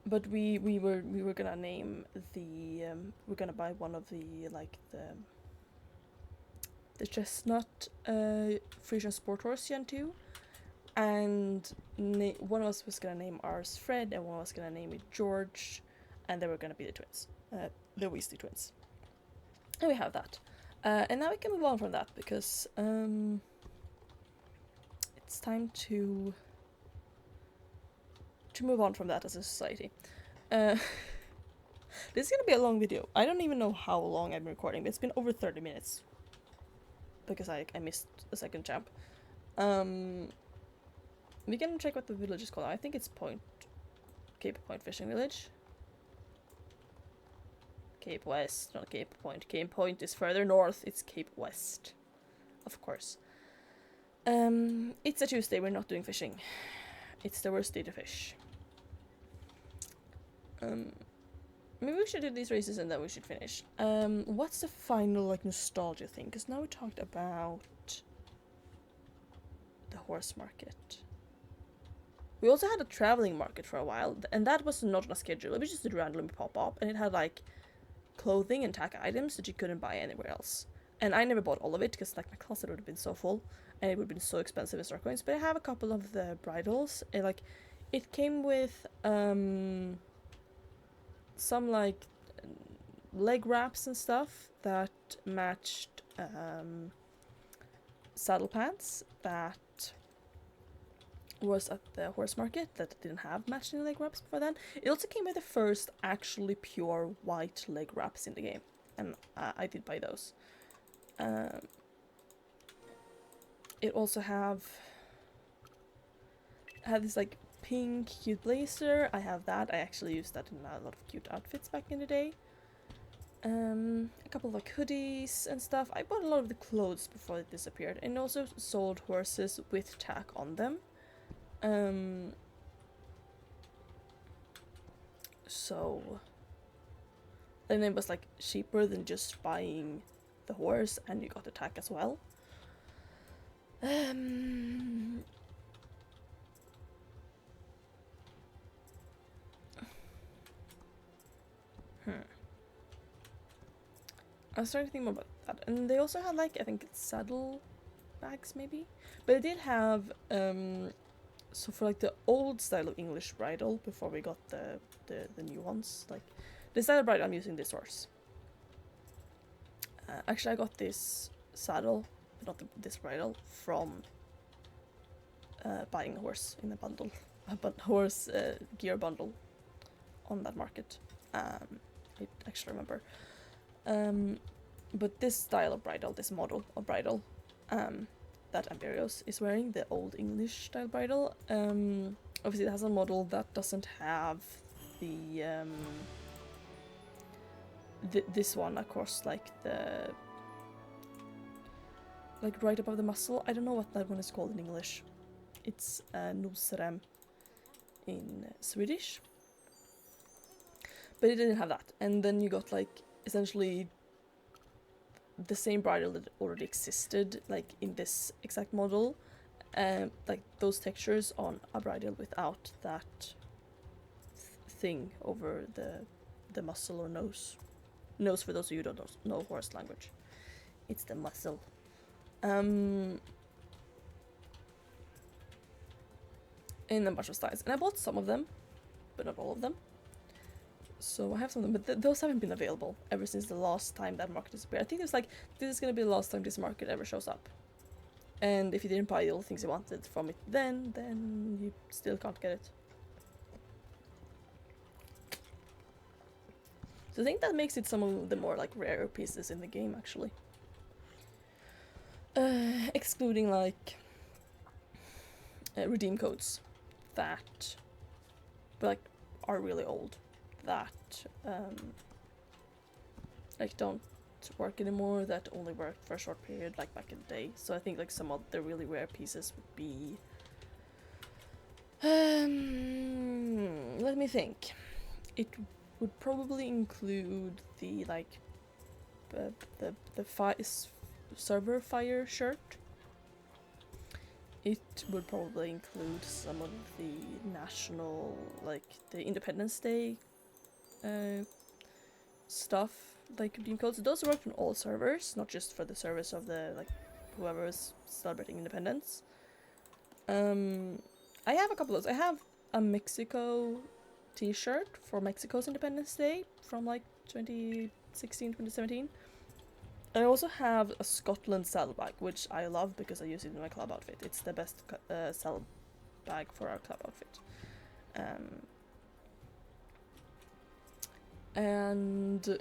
But we were gonna name the we're gonna buy one of the the chestnut Frisian sport horse Gen 2, and one of us was gonna name ours Fred, and one of us gonna name it George, and they were gonna be the twins, the Weasley twins. And we have that, and now we can move on from that because it's time to move on from that as a society. This is gonna be a long video. I don't even know how long I've been recording, but it's been over 30 minutes because I missed a second champ. We can check what the village is called. I think it's Cape Point Fishing Village. Cape West, not Cape Point. Cape Point is further north. It's Cape West, of course. It's a Tuesday. We're not doing fishing. It's the worst day to fish. Maybe we should do these races and then we should finish. What's the final nostalgia thing? Because now we talked about the horse market. We also had a traveling market for a while, and that was not on a schedule. It was just randomly pop up, and it had clothing and tack items that you couldn't buy anywhere else. And I never bought all of it because my closet would have been so full, and it would have been so expensive in Star Coins. But I have a couple of the bridles. It came with some leg wraps and stuff that matched saddle pants that was at the horse market that didn't have matching leg wraps before then. It also came with the first actually pure white leg wraps in the game, and I did buy those. It also had this pink cute blazer. I have that. I actually used that in a lot of cute outfits back in the day. A couple of hoodies and stuff. I bought a lot of the clothes before it disappeared, and also sold horses with tack on them. So then it was cheaper than just buying the horse, and you got the tack as well. I was trying to think more about that. And they also had I think it's saddle bags maybe. But it did have so for the old style of English bridle before we got the new ones, the style of bridle I'm using this horse. Actually I got this saddle, but not this bridle, from buying a horse in a bundle. A horse gear bundle on that market. I actually remember. But this style of bridle, this model of bridle, that Amberios is wearing, the old English style bridle, obviously it has a model that doesn't have the this one across the right above the muscle. I don't know what that one is called in English. It's nosrem in Swedish. But it didn't have that. And then you got essentially the same bridle that already existed in this exact model, those textures on a bridle without that thing over the muscle or nose. Nose, for those of you who don't know horse language, it's the muscle. In a bunch of styles, and I bought some of them, but not all of them. So I have some of them, but those haven't been available ever since the last time that market disappeared. I think it was this is gonna be the last time this market ever shows up. And if you didn't buy all the things you wanted from it then you still can't get it. So I think that makes it some of the more rarer pieces in the game, actually. Excluding redeem codes that are really old, that like don't work anymore, that only worked for a short period like back in the day. So I think like some of the really rare pieces would be let me think. It would probably include the like server fire shirt. It would probably include some of the national, like the Independence Day stuff, like redeem codes. Those worked on all servers, not just for the servers of the like whoever is celebrating independence. I have a couple of those. I have a Mexico t-shirt for Mexico's Independence Day from like 2016, 2017. I also have a Scotland saddlebag, which I love because I use it in my club outfit. It's the best saddlebag for our club outfit. And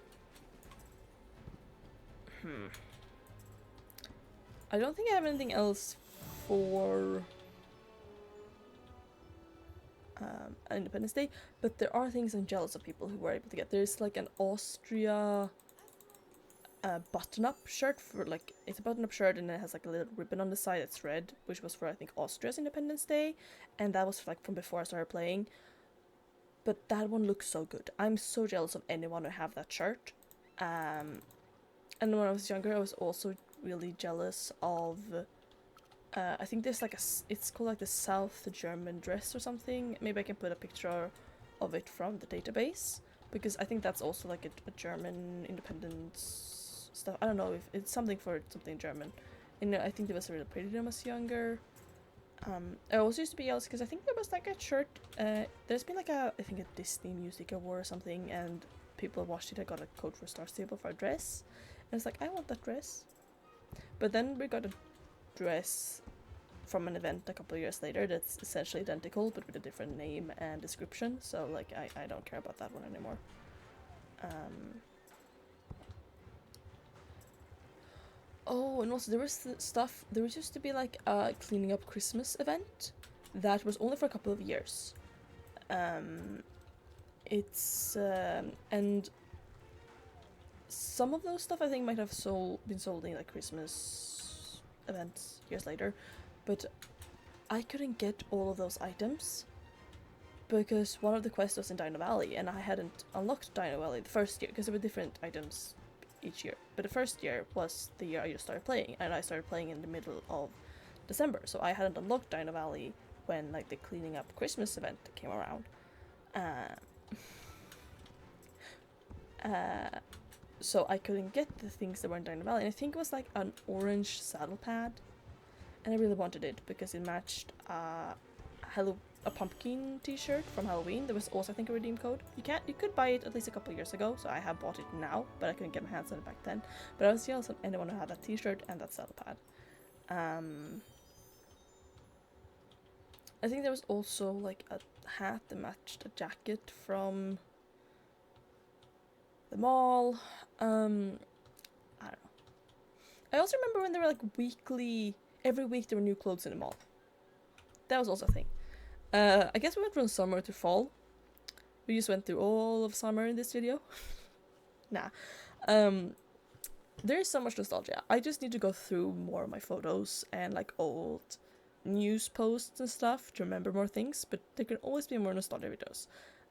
I don't think I have anything else for Independence Day, but there are things I'm jealous of people who were able to get. There's like an Austria button-up shirt for like, it's a button-up shirt and it has like a little ribbon on the side that's red, which was for I think Austria's Independence Day, and that was like from before I started playing. But that one looks so good. I'm so jealous of anyone who have that shirt. And when I was younger, I was also really jealous of. I think there's like it's called like the South German dress or something. Maybe I can put a picture of it from the database, because I think that's also like a German independence stuff. I don't know if it's something for something German. And I think it was really pretty when I was younger. I also used to be jealous because I think there was like a shirt. There's been like I think a Disney Music Award or something, and people watched it. I got a code for Starstable for a dress, and it's like I want that dress. But then we got a dress from an event a couple of years later that's essentially identical but with a different name and description. So like I don't care about that one anymore. Oh, and also there was stuff. There was used to be like a cleaning up Christmas event that was only for a couple of years. It's and some of those stuff I think might have been sold in like Christmas events years later, but I couldn't get all of those items because one of the quests was in Dino Valley and I hadn't unlocked Dino Valley the first year because there were different items each year. But the first year was the year I just started playing, and I started playing in the middle of December, so I hadn't unlocked Dino Valley when like the cleaning up Christmas event came around. So I couldn't get the things that were in Dino Valley, and I think it was like an orange saddle pad, and I really wanted it because it matched a pumpkin t-shirt from Halloween. There was also I think a redeem code. You could buy it at least a couple of years ago, so I have bought it now, but I couldn't get my hands on it back then. But I was jealous of anyone who had that t-shirt and that saddle pad. I think there was also like a hat that matched a jacket from the mall. I don't know. I also remember when there were like every week there were new clothes in the mall. That was also a thing. I guess we went from summer to fall. We just went through all of summer in this video. Nah. There is so much nostalgia. I just need to go through more of my photos and like old news posts and stuff to remember more things, but there can always be more nostalgia videos.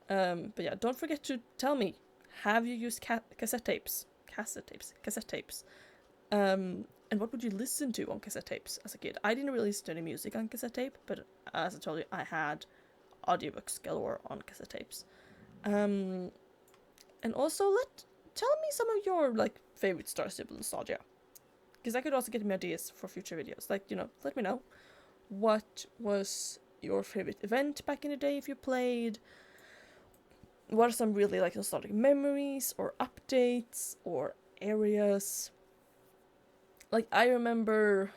But yeah, don't forget to tell me, have you used cassette tapes? Cassette tapes. And what would you listen to on cassette tapes as a kid? I didn't really listen to any music on cassette tape, but as I told you, I had audiobooks galore on cassette tapes. And also tell me some of your like favorite Starstable nostalgia, because that could also get me ideas for future videos. Like, let me know what was your favorite event back in the day if you played. What are some really like nostalgic memories or updates or areas? Like I remember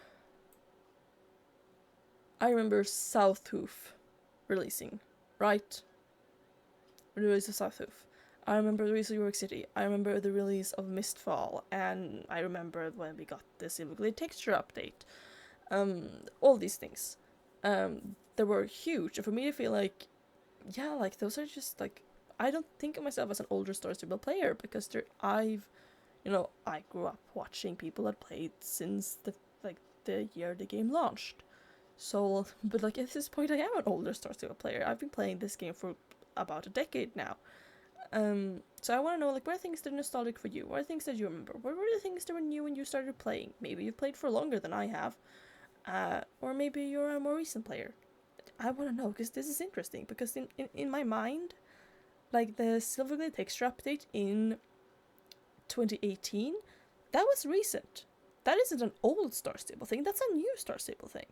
South Hoof releasing, right? The release of South Hoof. I remember the release of York City. I remember the release of Mistfall, and I remember when we got the Silverglade texture update. All these things. They were huge, and for me to feel like, yeah, like those are just like, I don't think of myself as an older Starstable player because I grew up watching people that played since the year the game launched. So, but like at this point, I am an older Starstable player. I've been playing this game for about a decade now. So I want to know, like, what are things that are nostalgic for you? What are things that you remember? What were the things that were new when you started playing? Maybe you've played for longer than I have, or maybe you're a more recent player. I want to know because this is interesting. Because in my mind, like the Silverglade texture update in 2018, that was recent. That isn't an old Starstable thing. That's a new Starstable thing.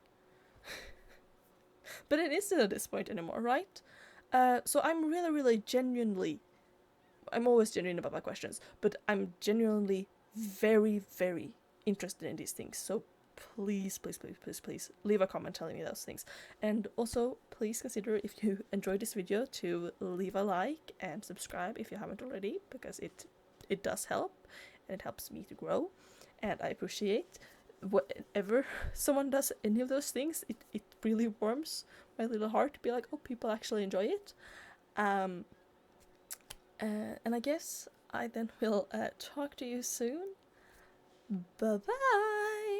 But it isn't at this point anymore, right? So I'm really, really genuinely. I'm always genuine about my questions, but I'm genuinely very, very interested in these things. So please, please, please, please, please leave a comment telling me those things. And also, please consider, if you enjoyed this video, to leave a like and subscribe if you haven't already, because it does help and it helps me to grow. And I appreciate whatever someone does any of those things. It really warms my little heart to be like, oh, people actually enjoy it. And I guess I then will talk to you soon. Bye bye!